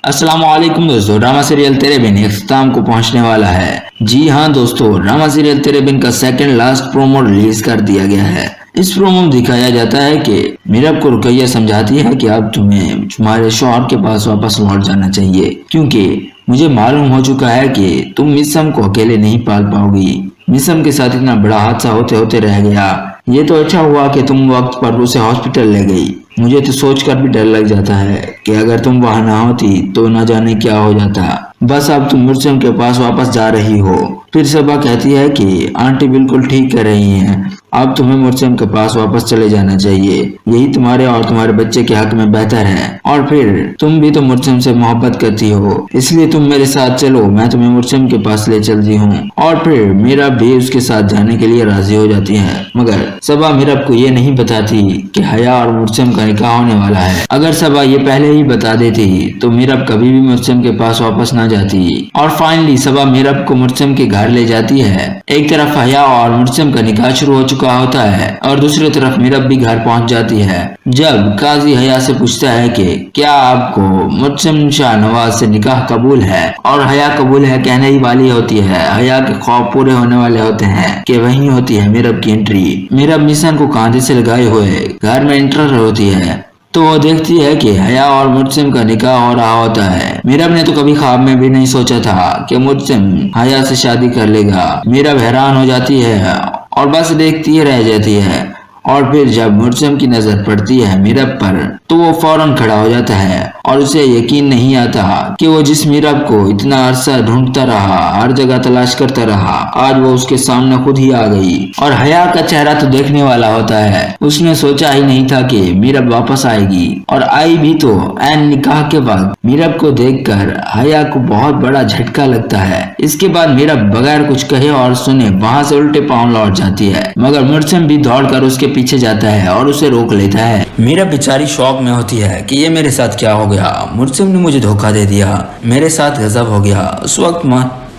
السلام علیکم دوستو، ڈرامہ سیریل تیرے بن اختتام کو پہنچنے والا ہے۔ جی ہاں دوستو، ڈرامہ سیریل تیرے بن کا سیکنڈ لاسٹ پرومو ریلیز کر دیا گیا ہے۔ اس پرومو میں دکھایا جاتا ہے کہ میرب کو رقیہ سمجھاتی ہے کہ اب تمہیں تمہارے شوہر کے پاس واپس لوٹ جانا چاہیے، کیونکہ مجھے معلوم ہو چکا ہے کہ تم مسم کو اکیلے نہیں پال پاؤ گی۔ مسم کے ساتھ اتنا بڑا حادثہ ہوتے ہوتے رہ گیا، یہ تو اچھا ہوا کہ تم وقت پر اسے ہاسپٹل لے گئی۔ مجھے تو سوچ کر بھی ڈر لگ جاتا ہے کہ اگر تم وہاں نہ ہوتی تو نہ جانے کیا ہو جاتا۔ بس اب تم مرسم کے پاس واپس جا رہی ہو۔ پھر صبا کہتی ہے کہ آنٹی بالکل ٹھیک کہہ رہی ہیں، اب تمہیں مرسم کے پاس واپس چلے جانا چاہیے، یہی تمہارے اور تمہارے بچے کے حق میں بہتر ہے۔ اور پھر تم بھی تو مرسم سے محبت کرتی ہو، اس لیے تم میرے ساتھ چلو، میں تمہیں مرسم کے پاس لے چلتی ہوں۔ اور پھر میرب بھی اس کے ساتھ جانے کے لیے راضی ہو جاتی ہے، مگر صبا میرب کو یہ نہیں بتاتی کہ حیا اور مرسم کا نکاح ہونے والا ہے۔ اگر صبا یہ پہلے ہی بتا دیتی تو میرب کبھی بھی مرسم کے پاس واپس نہ جاتی۔ اور فائنلی صبا میرب کو مرسم کے گھر لے جاتی ہے۔ ایک طرف حیا اور مرسم کا نکاح شروع ہو چکا ہوتا ہے اور دوسری طرف میرب بھی گھر پہنچ جاتی ہے۔ جب قاضی حیا سے پوچھتا ہے کہ کیا آپ کو مرسم شاہ نواز سے نکاح قبول ہے، اور حیا قبول ہے کہنے ہی والی ہوتی ہے، حیا کے خواب پورے ہونے والے ہوتے ہیں کہ وہیں ہوتی ہے میرب کی انٹری۔ میرب مسن کو کاندھے سے لگائے ہوئے گھر میں انٹر ہوتی ہے تو وہ دیکھتی ہے کہ حیا اور مرسم کا نکاح ہو رہا ہوتا ہے۔ میرب نے تو کبھی خواب میں بھی نہیں سوچا تھا کہ مرسم حیا سے شادی کر لے گا۔ میرب حیران ہو جاتی ہے اور بس دیکھتی ہی رہ جاتی ہے، اور پھر جب مرسم کی نظر پڑتی ہے میرب پر تو وہ فوراً کھڑا ہو جاتا ہے اور اسے یقین نہیں آتا کہ وہ جس میرب کو اتنا عرصہ ڈھونڈتا رہا، ہر جگہ تلاش کرتا رہا، آج وہ اس کے سامنے خود ہی آ گئی۔ اور حیا کا چہرہ تو دیکھنے والا ہوتا ہے، اس نے سوچا ہی نہیں تھا کہ میرب واپس آئے گی، اور آئی بھی تو عین نکاح کے وقت۔ میرب کو دیکھ کر حیا کو بہت بڑا جھٹکا لگتا ہے۔ اس کے بعد میرب بغیر کچھ کہے اور سنے وہاں سے الٹے پاؤں لوٹ جاتی ہے، مگر مرسم بھی دوڑ کر اس کے پیچھے جاتا ہے اور اسے روک لیتا ہے۔ میرب بیچاری شوق میں ہوتی ہے کہ یہ میرے ساتھ کیا ہو گیا، مرسم نے مجھے دھوکہ دے دیا، میرے ساتھ غضب ہو گیا۔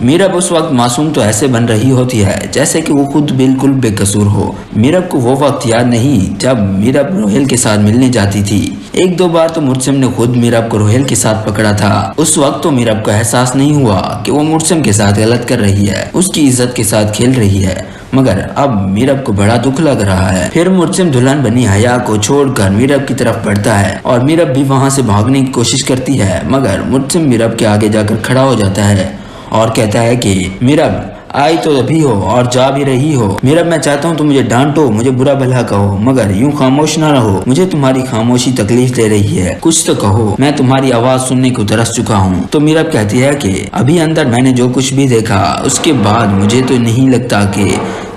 میرب اس وقت معصوم تو ایسے بن رہی ہوتی ہے جیسے کہ وہ خود بالکل بے قصور ہو۔ میرب کو وہ وقت یاد نہیں جب میرب روہیل کے ساتھ ملنے جاتی تھی۔ ایک دو بار تو مرسم نے خود میرب کو روہیل کے ساتھ پکڑا تھا، اس وقت تو میرب کو احساس نہیں ہوا کہ وہ مرسم کے ساتھ غلط کر رہی ہے، اس کی عزت کے ساتھ کھیل رہی ہے، مگر اب میرب کو بڑا دکھ لگ رہا ہے۔ پھر مرسم دلہن بنی حیا کو چھوڑ کر میرب کی طرف بڑھتا ہے اور میرب بھی وہاں سے بھاگنے کی کوشش کرتی ہے، مگر مرسم میرب کے آگے جا کر کھڑا ہو جاتا ہے اور کہتا ہے کہ میرب آئی تو ابھی ہو اور جا بھی رہی ہو۔ میرب میں چاہتا ہوں تم مجھے ڈانٹو، مجھے برا بھلا کہو، مگر یوں خاموش نہ رہو، مجھے تمہاری خاموشی تکلیف دے رہی ہے، کچھ تو کہو، میں تمہاری آواز سننے کو ترس چکا ہوں۔ تو میرب کہتی ہے کہ ابھی اندر میں نے جو کچھ بھی دیکھا اس کے بعد مجھے تو نہیں لگتا کہ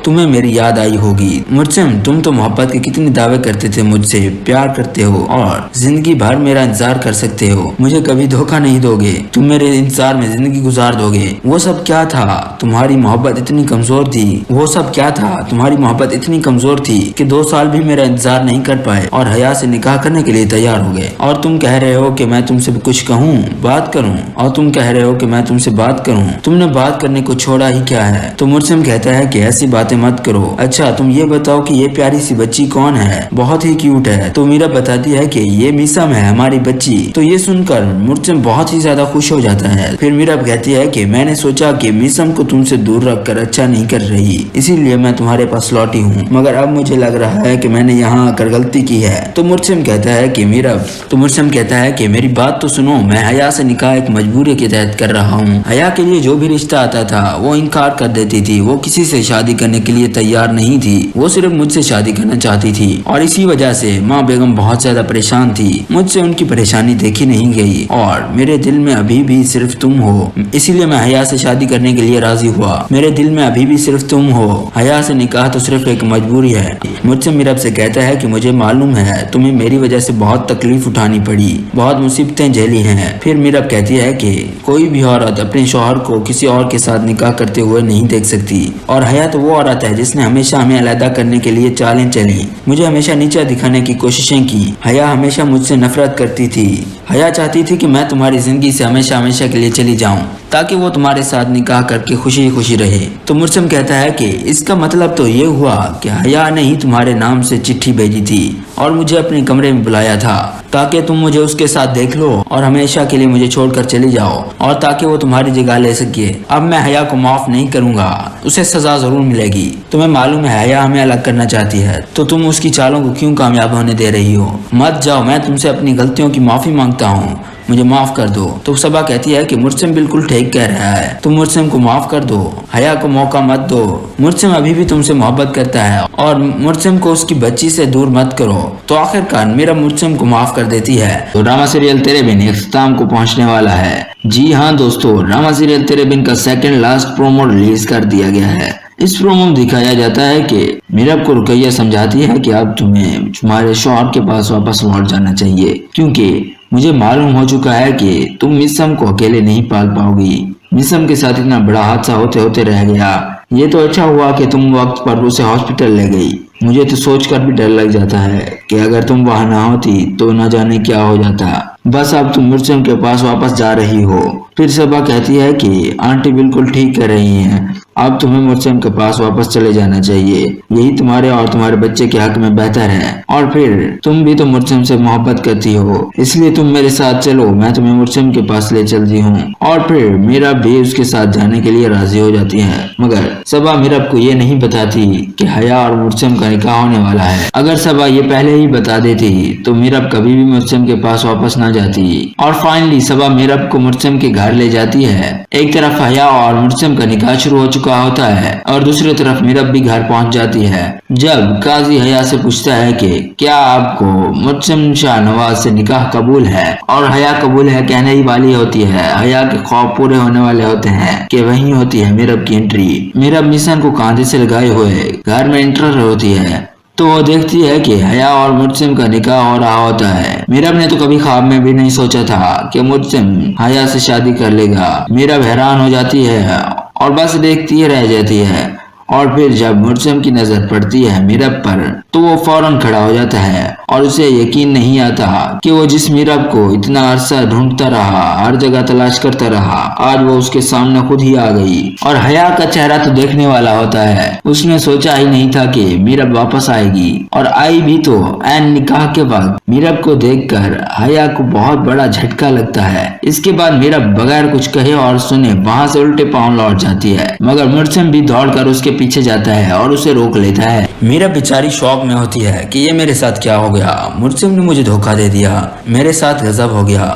تمہیں میری یاد آئی ہوگی۔ مرسم تم تو محبت کے کتنے دعوے کرتے تھے، مجھ سے پیار کرتے ہو اور زندگی بھر میرا انتظار کر سکتے ہو، مجھے کبھی دھوکہ نہیں دو گے، تم میرے انتظار میں زندگی گزار دو گے۔ وہ سب کیا تھا؟ تمہاری محبت اتنی کمزور تھی، وہ سب کیا تھا؟ تمہاری محبت اتنی کمزور تھی کہ 2 سال بھی میرا انتظار نہیں کر پائے اور حیا سے نکاح کرنے کے لیے تیار ہو گئے، اور تم کہہ رہے ہو کہ میں تم سے کچھ کہوں، بات کروں، اور تم کہہ رہے ہو کہ میں تم سے بات کروں، تم نے بات کرنے کو چھوڑا ہی کیا ہے؟ تو مرسم کہتا ہے کہ ایسی باتیں مت کرو، اچھا تم یہ بتاؤ کہ یہ پیاری سی بچی کون ہے؟ بہت ہی کیوٹ ہے۔ تو میرا بتاتی ہے کہ یہ میسم ہے، ہماری بچی۔ تو یہ سن کر مرسم بہت ہی زیادہ خوش ہو جاتا ہے۔ پھر میرا کہتی ہے کہ میں نے سوچا کہ میسم کو تم سے دور رکھ کر اچھا نہیں کر رہی، اسی لیے میں تمہارے پاس لوٹی ہوں، مگر اب مجھے لگ رہا ہے کہ میں نے یہاں آ کر غلطی کی ہے۔ تو مرسم کہتا ہے کہ میری بات تو سنو، میں حیا سے نکاح ایک مجبوری کے تحت کر رہا ہوں۔ حیا کے لیے جو بھی رشتہ آتا تھا وہ انکار کر دیتی تھی، وہ کسی سے شادی کرنے کے لیے تیار نہیں تھی، وہ صرف مجھ سے شادی کرنا چاہتی تھی، اور اسی وجہ سے ماں بیگم بہت زیادہ پریشان تھی، مجھ سے ان کی پریشانی دیکھی نہیں گئی، اور میرے دل میں ابھی بھی صرف تم ہو، اسی لیے میں حیا سے شادی کرنے کے لیے راضی ہوا، میرے دل میں ابھی بھی صرف تم ہو، حیا سے نکاح تو صرف ایک مجبوری ہے۔ مجھ سے میرب سے کہتا ہے کہ مجھے معلوم ہے تمہیں میری وجہ سے بہت تکلیف اٹھانی پڑی، بہت مصیبتیں جھیلی ہیں۔ پھر میرب کہتی ہے کہ کوئی بھی عورت اپنے شوہر کو کسی اور کے ساتھ نکاح کرتے ہوئے نہیں دیکھ سکتی، اور حیا تو وہ عورت ہے جس نے ہمیشہ ہمیں علیحدہ کرنے کے لیے چالیں چلی، مجھے ہمیشہ نیچا دکھانے کی کوششیں کی۔ حیا ہمیشہ مجھ سے نفرت کرتی تھی، حیا چاہتی تھی کہ میں تمہاری زندگی سے ہمیشہ کے لیے چلی جاؤں تاکہ وہ تمہارے ساتھ نکاح کر کے خوشی رہے۔ تو مرسم کہتا ہے کہ اس کا مطلب تو یہ ہوا کہ حیا نے ہی تمہارے نام سے چٹھی بھیجی تھی اور مجھے اپنے کمرے میں بلایا تھا تاکہ تم مجھے اس کے ساتھ دیکھ لو اور ہمیشہ کے لیے مجھے چھوڑ کر چلی جاؤ اور تاکہ وہ تمہاری جگہ لے سکے۔ اب میں حیا کو معاف نہیں کروں گا، اسے سزا ضرور ملے گی۔ تمہیں معلوم ہے حیا ہمیں الگ کرنا چاہتی ہے، تو تم اس کی چالوں کو کیوں کامیاب ہونے دے رہی ہو؟ مت جاؤ، میں تم سے اپنی غلطیوں کی معافی مانگتا ہوں، مجھے معاف کر دو۔ تو صبا کہتی ہے کہ مرسم بالکل ٹھیک کہہ رہا ہے، تم مرسم کو معاف کر دو، حیا کو موقع مت دو، مرسم ابھی بھی تم سے محبت کرتا ہے اور مرسم کو اس کی بچی سے دور مت کرو۔ تو آخر کار میرا مرسم کو معاف کر دیتی ہے۔ تو ڈرامہ سیریل تیرے بن اختتام کو پہنچنے والا ہے۔ جی ہاں دوستو، ڈرامہ سیریل تیرے بن کا سیکنڈ لاسٹ پرومو ریلیز کر دیا گیا ہے۔ اس پرومو میں دکھایا جاتا ہے کہ میرب کو رقیہ سمجھاتی ہے کہ اب تمہیں تمہارے شوہر کے پاس واپس لوٹ جانا چاہیے، کیونکہ مجھے معلوم ہو چکا ہے کہ تم مسم کو اکیلے نہیں پال پاؤ گی۔ مسم کے ساتھ اتنا بڑا حادثہ ہوتے ہوتے رہ گیا، یہ تو اچھا ہوا کہ تم وقت پر اسے ہاسپٹل لے گئی۔ مجھے تو سوچ کر بھی ڈر لگ جاتا ہے کہ اگر تم وہاں نہ ہوتی تو نہ جانے کیا ہو جاتا۔ بس اب تم مرسم کے پاس واپس جا رہی ہو۔ پھر صبا کہتی ہے کہ آنٹی بالکل ٹھیک کہہ رہی ہیں، اب تمہیں مرسم کے پاس واپس چلے جانا چاہیے، یہی تمہارے اور تمہارے بچے کے حق میں بہتر ہے۔ اور پھر تم بھی تو مرسم سے محبت کرتی ہو، اس لیے تم میرے ساتھ چلو، میں تمہیں مرسم کے پاس لے چلتی ہوں۔ اور پھر میرب بھی اس کے ساتھ جانے کے لیے راضی ہو جاتی ہے، مگر صبا میرب کو یہ نہیں بتاتی کہ حیا اور مرسم کا نکاح ہونے والا ہے۔ اگر صبا یہ پہلے ہی بتا دیتی تو میرب کبھی بھی مرسم کے پاس واپس نہ جاتی۔ اور فائنلی صبا میرب کو مرسم کے گھر لے جاتی ہے۔ ایک طرف حیا اور مرسم کا نکاح شروع ہو چکا ہوتا ہے اور دوسری طرف میرب بھی گھر پہنچ جاتی ہے۔ جب قاضی حیا سے پوچھتا ہے کہ کیا آپ کو مرسم شاہ نواز سے نکاح قبول ہے، اور حیا قبول ہے کہنے ہی والی ہوتی ہے، حیا کے خواب پورے ہونے والے ہوتے ہیں کہ وہیں ہوتی ہے میرب کی انٹری۔ میرب مسن کو کاندھے سے لگائے ہوئے گھر میں انٹر ہوتی ہے تو وہ دیکھتی ہے کہ حیا اور مرسم کا نکاح ہو رہا ہوتا ہے۔ میرب نے تو کبھی خواب میں بھی نہیں سوچا تھا کہ مرسم حیا سے شادی کر لے گا۔ میرب حیران ہو جاتی ہے اور بس دیکھتی ہی رہ جاتی ہے، اور پھر جب مرسم کی نظر پڑتی ہے میرب پر تو وہ فوراً کھڑا ہو جاتا ہے اور اسے یقین نہیں آتا کہ وہ جس میرب کو اتنا عرصہ ڈھونڈتا رہا، ہر جگہ تلاش کرتا رہا، آج وہ اس کے سامنے خود ہی آ گئی۔ اور حیا کا چہرہ تو دیکھنے والا ہوتا ہے، اس نے سوچا ہی نہیں تھا کہ میرب واپس آئے گی، اور آئی بھی تو عین نکاح کے وقت۔ میرب کو دیکھ کر حیا کو بہت بڑا جھٹکا لگتا ہے۔ اس کے بعد میرب بغیر کچھ کہے اور سنے وہاں سے الٹے پاؤں لوٹ جاتی ہے، مگر مرسم بھی دوڑ کر اس کے پیچھے جاتا ہے اور اسے روک لیتا ہے۔ میرب بیچاری شوق میں ہوتی ہے کہ یہ میرے ساتھ کیا ہو گیا، مرسم نے مجھے دھوکہ دے دیا، میرے ساتھ غضب ہو گیا۔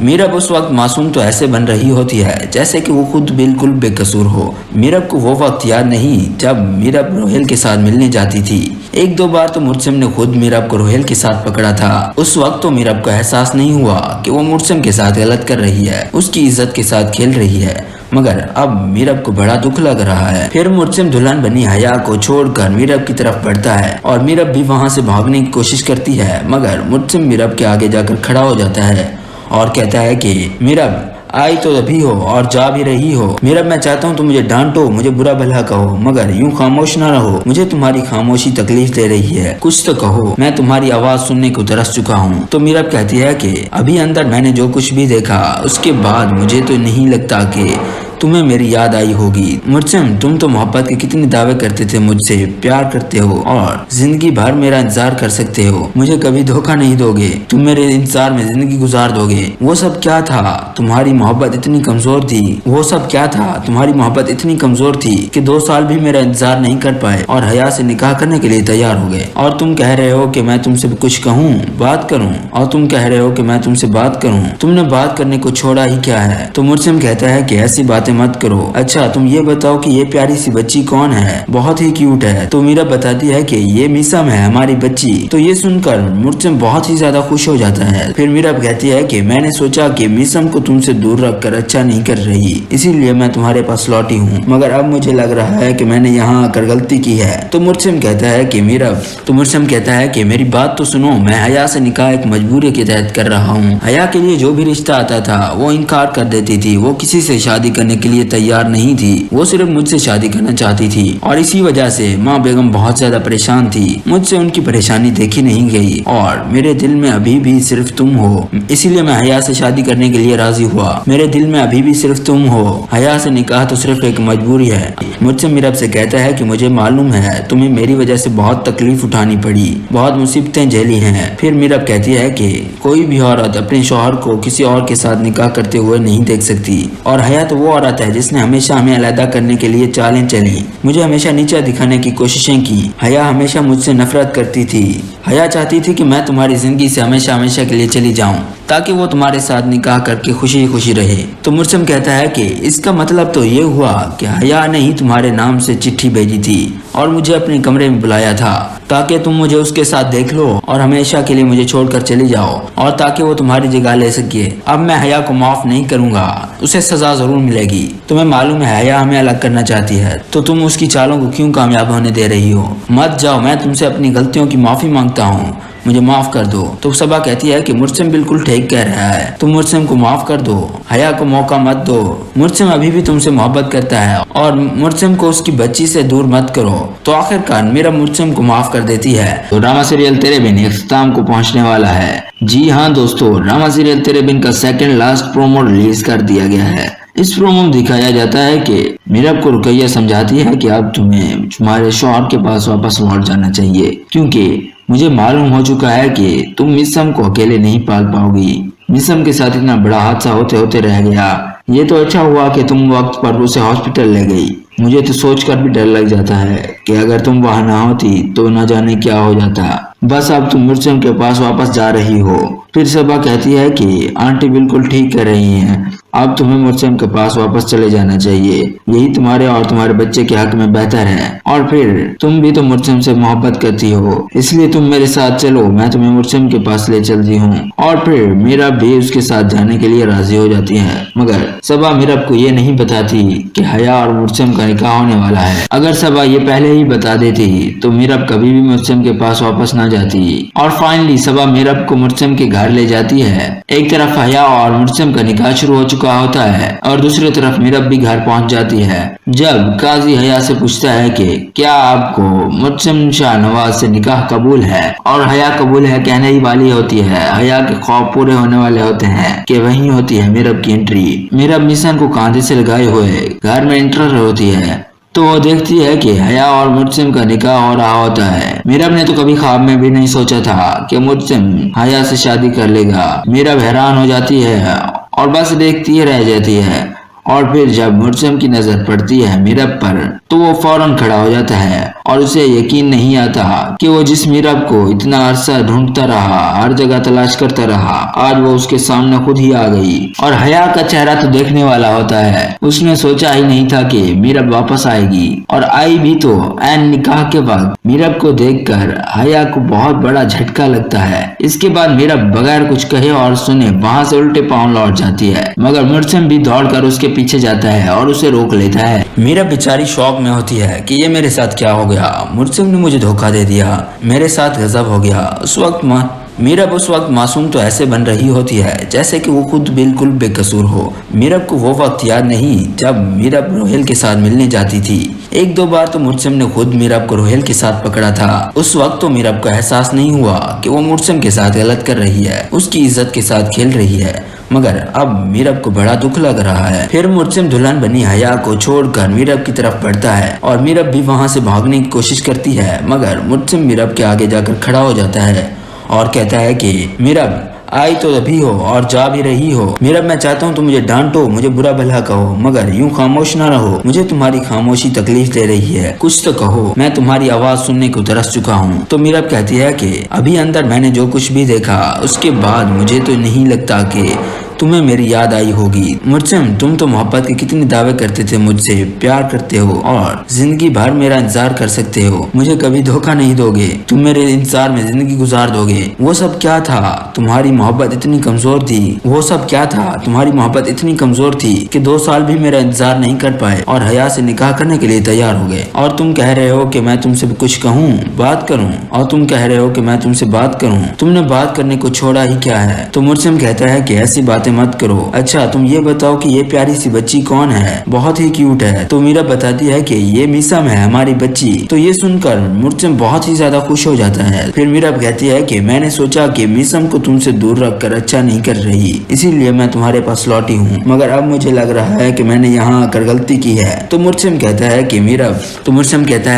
میرب اس وقت معصوم تو ایسے بن رہی ہوتی ہے جیسے کہ وہ خود بالکل بے قصور ہو۔ میرب کو وہ وقت یاد نہیں جب میرب روہیل کے ساتھ ملنے جاتی تھی۔ ایک دو بار تو مرسم نے خود میرب کو روہیل کے ساتھ پکڑا تھا، اس وقت تو میرب کو احساس نہیں ہوا کہ وہ مرسم کے ساتھ غلط کر رہی ہے، اس کی عزت کے ساتھ کھیل رہی ہے، مگر اب میرب کو بڑا دکھ لگ رہا ہے۔ پھر مرسم دلہن بنی حیا کو چھوڑ کر میرب کی طرف بڑھتا ہے اور میرب بھی وہاں سے بھاگنے کی کوشش کرتی ہے، مگر مرسم میرب کے آگے جا کر کھڑا ہو جاتا ہے اور کہتا ہے کہ میرب آئی تو ابھی ہو اور جا بھی رہی ہو۔ میرب میں چاہتا ہوں تم مجھے ڈانٹو، مجھے برا بھلا کہو، مگر یوں خاموش نہ رہو، مجھے تمہاری خاموشی تکلیف دے رہی ہے، کچھ تو کہو، میں تمہاری آواز سننے کو ترس چکا ہوں۔ تو میرب کہتی ہے کہ ابھی اندر میں نے جو کچھ بھی دیکھا اس کے بعد مجھے تو نہیں لگتا کہ تمہیں میری یاد آئی ہوگی۔ مرسم تم تو محبت کے کتنے دعوے کرتے تھے، مجھ سے پیار کرتے ہو اور زندگی بھر میرا انتظار کر سکتے ہو، مجھے کبھی دھوکہ نہیں دو گے، تم میرے انتظار میں زندگی گزار دو گے۔ وہ سب کیا تھا؟ تمہاری محبت اتنی کمزور تھی، وہ سب کیا تھا؟ تمہاری محبت اتنی کمزور تھی کہ 2 سال بھی میرا انتظار نہیں کر پائے اور حیا سے نکاح کرنے کے لیے تیار ہو گئے، اور تم کہہ رہے ہو کہ میں تم سے کچھ کہوں، بات کروں، اور تم کہہ رہے ہو کہ میں تم سے بات کروں، تم نے بات کرنے کو چھوڑا ہی کیا ہے؟ تو مرسم کہتا ہے کہ ایسی باتیں مت کرو، اچھا تم یہ بتاؤ کہ یہ پیاری سی بچی کون ہے؟ بہت ہی کیوٹ ہے۔ تو میرب بتاتی ہے کہ یہ میسم ہے، ہماری بچی۔ تو یہ سن کر مرسم بہت ہی زیادہ خوش ہو جاتا ہے۔ پھر میرب کہتی ہے کہ میں نے سوچا کہ میسم کو تم سے دور رکھ کر اچھا نہیں کر رہی، اسی لیے میں تمہارے پاس لوٹی ہوں، مگر اب مجھے لگ رہا ہے کہ میں نے یہاں آ کر غلطی کی ہے۔ تو مرسم کہتا ہے کہ میری بات تو سنو، میں حیا سے نکاح ایک مجبوری کے تحت کر رہا ہوں۔ حیا کے لیے جو بھی رشتہ آتا تھا وہ انکار کر دیتی تھی، وہ کسی سے شادی کرنے کے لیے تیار نہیں تھی، وہ صرف مجھ سے شادی کرنا چاہتی تھی اور اسی وجہ سے ماں بیگم بہت زیادہ پریشان تھی۔ مجھ سے ان کی پریشانی دیکھی نہیں گئی اور میرے دل میں ابھی بھی صرف تم ہو، اسی لیے میں حیا سے شادی کرنے کے لیے راضی ہوا۔ میرے دل میں ابھی بھی صرف تم ہو، حیا سے نکاح تو صرف ایک مجبوری ہے۔ مجھ سے میرب سے کہتا ہے کہ مجھے معلوم ہے تمہیں میری وجہ سے بہت تکلیف اٹھانی پڑی، بہت مصیبتیں جھیلی ہیں۔ پھر میرب کہتی ہے کہ کوئی بھی عورت اپنے شوہر کو کسی اور کے ساتھ نکاح کرتے ہوئے نہیں دیکھ سکتی، اور حیا تو وہ عورت ہے جس نے ہمیشہ ہمیں علیحدہ کرنے کے لیے چالیں چلی، مجھے ہمیشہ نیچا دکھانے کی کوششیں کی۔ حیا ہمیشہ مجھ سے نفرت کرتی تھی، حیا چاہتی تھی کہ میں تمہاری زندگی سے ہمیشہ کے لیے چلی جاؤں تاکہ وہ تمہارے ساتھ نکاح کر کے خوشی خوشی رہے۔ تو مرسم کہتا ہے کہ اس کا مطلب تو یہ ہوا کہ حیا نے ہی تمہارے نام سے چٹھی بھیجی تھی اور مجھے اپنے کمرے میں بلایا تھا تاکہ تم مجھے اس کے ساتھ دیکھ لو اور ہمیشہ کے لیے مجھے چھوڑ کر چلی جاؤ، اور تاکہ وہ تمہاری جگہ لے سکے۔ اب میں حیا کو معاف نہیں کروں گا، اسے سزا ضرور ملے گی۔ تمہیں معلوم ہے حیا ہمیں الگ کرنا چاہتی ہے، تو تم اس کی چالوں کو کیوں کامیاب ہونے دے رہی ہو؟ مت جاؤ، میں تم سے اپنی غلطیوں کی معافی مانگتا ہوں، مجھے معاف کر دو۔ تو صبا کہتی ہے کہ مرسم بالکل ٹھیک کہہ رہا ہے، تم مرسم کو معاف کر دو، حیا کو موقع مت دو، مرسم ابھی بھی تم سے محبت کرتا ہے اور مرسم کو اس کی بچی سے دور مت کرو۔ تو آخر کار میرا مرسم کو معاف کر دیتی ہے۔ تو ڈرامہ سیریل تیرے بن اختتام کو پہنچنے والا ہے۔ جی ہاں دوستو، ڈرامہ سیریل تیرے بن کا سیکنڈ لاسٹ پرومو ریلیز کر دیا گیا ہے۔ اس پرومو میں دکھایا جاتا ہے کہ میرب کو رقیہ سمجھاتی ہے کہ اب تمہیں تمہارے شوہر کے پاس واپس لوٹ جانا چاہیے، کیونکہ مجھے معلوم ہو چکا ہے کہ تم مسم کو اکیلے نہیں پال پاؤ گی۔ مسم کے ساتھ اتنا بڑا حادثہ ہوتے رہ گیا، یہ تو اچھا ہوا کہ تم وقت پر اسے ہاسپٹل لے گئی۔ مجھے تو سوچ کر بھی ڈر لگ جاتا ہے کہ اگر تم وہاں نہ ہوتی تو نہ جانے کیا ہو جاتا۔ بس اب تم مرسم کے پاس واپس جا رہی ہو۔ پھر صبا کہتی ہے کہ آنٹی بالکل ٹھیک کہہ رہی ہیں، اب تمہیں مرسم کے پاس واپس چلے جانا چاہیے، یہی تمہارے اور تمہارے بچے کے حق میں بہتر ہے۔ اور پھر تم بھی تو مرسم سے محبت کرتی ہو، اس لیے تم میرے ساتھ چلو، میں تمہیں مرسم کے پاس لے چلتی ہوں۔ اور پھر میرب بھی اس کے ساتھ جانے کے لیے راضی ہو جاتی ہے، مگر صبا میرب کو یہ نہیں بتاتی کہ حیا اور مرسم کا نکاح ہونے والا ہے۔ اگر صبا یہ پہلے ہی بتا دیتی تو میرب کبھی بھی مرسم کے پاس واپس نہ جاتی۔ اور فائنلی صبا میرب کو مرسم کے گھر لے جاتی ہے۔ ایک طرف حیا اور مرسم کا نکاح شروع ہو چکا ہوتا ہے اور دوسری طرف میرب بھی گھر پہنچ جاتی ہے۔ جب قاضی حیا سے پوچھتا ہے کہ کیا آپ کو مرسم شاہ نواز سے نکاح قبول ہے، اور حیا قبول ہے کہنے ہی والی ہوتی ہے، حیا کے خواب پورے ہونے والے ہوتے ہیں کہ وہیں ہوتی ہے میرب کی انٹری۔ میرب مسن کو کاندھے سے لگائے ہوئے گھر میں انٹر ہوتی ہے تو وہ دیکھتی ہے کہ حیا اور مرسم کا نکاح ہو رہا ہوتا ہے۔ میرب نے تو کبھی خواب میں بھی نہیں سوچا تھا کہ مرسم حیا سے شادی کر لے گا۔ میرب حیران ہو جاتی ہے اور بس دیکھتی ہی رہ جاتی ہے، اور پھر جب مرسم کی نظر پڑتی ہے میرب پر تو وہ فوراً کھڑا ہو جاتا ہے اور اسے یقین نہیں آتا کہ وہ جس میرب کو اتنا عرصہ ڈھونڈتا رہا، ہر جگہ تلاش کرتا رہا، آج وہ اس کے سامنے خود ہی آ گئی۔ اور حیا کا چہرہ تو دیکھنے والا ہوتا ہے، اس نے سوچا ہی نہیں تھا کہ میرب واپس آئے گی، اور آئی بھی تو عین نکاح کے وقت۔ میرب کو دیکھ کر حیا کو بہت بڑا جھٹکا لگتا ہے۔ اس کے بعد میرب بغیر کچھ کہے اور سنے وہاں سے الٹے پاؤں لوٹ جاتی ہے، مگر مرسم بھی دوڑ کر اس کے پیچھے جاتا ہے اور اسے روک لیتا ہے۔ میرب بیچاری شوق میں ہوتی ہے کہ یہ میرے ساتھ کیا ہو گیا، مرسم نے مجھے دھوکہ دے دیا، میرے ساتھ غضب ہو گیا۔ میرب اس وقت معصوم تو ایسے بن رہی ہوتی ہے جیسے کہ وہ خود بالکل بے قصور ہو۔ میرب کو وہ وقت یاد نہیں جب میرب روہیل کے ساتھ ملنے جاتی تھی۔ ایک دو بار تو مرسم نے خود میرب کو روہیل کے ساتھ پکڑا تھا، اس وقت تو میرب کو احساس نہیں ہوا کہ وہ مرسم کے ساتھ غلط کر رہی ہے، اس کی عزت کے ساتھ کھیل رہی ہے، مگر اب میرب کو بڑا دکھ لگ رہا ہے۔ پھر مرسم دلہن بنی حیا کو چھوڑ کر میرب کی طرف بڑھتا ہے اور میرب بھی وہاں سے بھاگنے کی کوشش کرتی ہے، مگر مرسم میرب کے آگے جا کر کھڑا ہو جاتا ہے اور کہتا ہے کہ میرب آئی تو ابھی ہو اور جا بھی رہی ہو۔ میرب میں چاہتا ہوں تم مجھے ڈانٹو، مجھے برا بھلا کہو، مگر یوں خاموش نہ رہو، مجھے تمہاری خاموشی تکلیف دے رہی ہے، کچھ تو کہو، میں تمہاری آواز سننے کو ترس چکا ہوں۔ تو میرب کہتی ہے کہ ابھی اندر میں نے جو کچھ بھی دیکھا اس کے بعد مجھے تو نہیں لگتا کہ تمہیں میری یاد آئی ہوگی۔ مرسم تم تو محبت کے کتنے دعوے کرتے تھے، مجھ سے پیار کرتے ہو اور زندگی بھر میرا انتظار کر سکتے ہو، مجھے کبھی دھوکہ نہیں دو گے، تم میرے انتظار میں زندگی گزار دو گے۔ وہ سب کیا تھا؟ تمہاری محبت اتنی کمزور تھی، وہ سب کیا تھا؟ تمہاری محبت اتنی کمزور تھی کہ 2 سال بھی میرا انتظار نہیں کر پائے اور حیا سے نکاح کرنے کے لیے تیار ہو گئے، اور تم کہہ رہے ہو کہ میں تم سے کچھ کہوں، بات کروں، اور تم کہہ رہے ہو کہ میں تم سے بات کروں، تم نے بات کرنے کو چھوڑا ہی کیا ہے؟ تو مرسم کہتا ہے کہ ایسی باتیں मत करो। अच्छा तुम ये बताओ कि ये प्यारी सी बच्ची कौन है? बहुत ही क्यूट है। तो मीरा बताती है कि ये मीसम है, हमारी बच्ची। तो ये सुनकर मुर्सिम बहुत ही ज्यादा खुश हो जाता है। फिर मीरा कहती है कि मैंने सोचा कि मीसम को तुमसे दूर रखकर अच्छा नहीं कर रही, इसीलिए मैं तुम्हारे पास लौटी हूँ, मगर अब मुझे लग रहा है कि मैंने यहाँ आकर गलती की है। तो मुर्सिम कहता है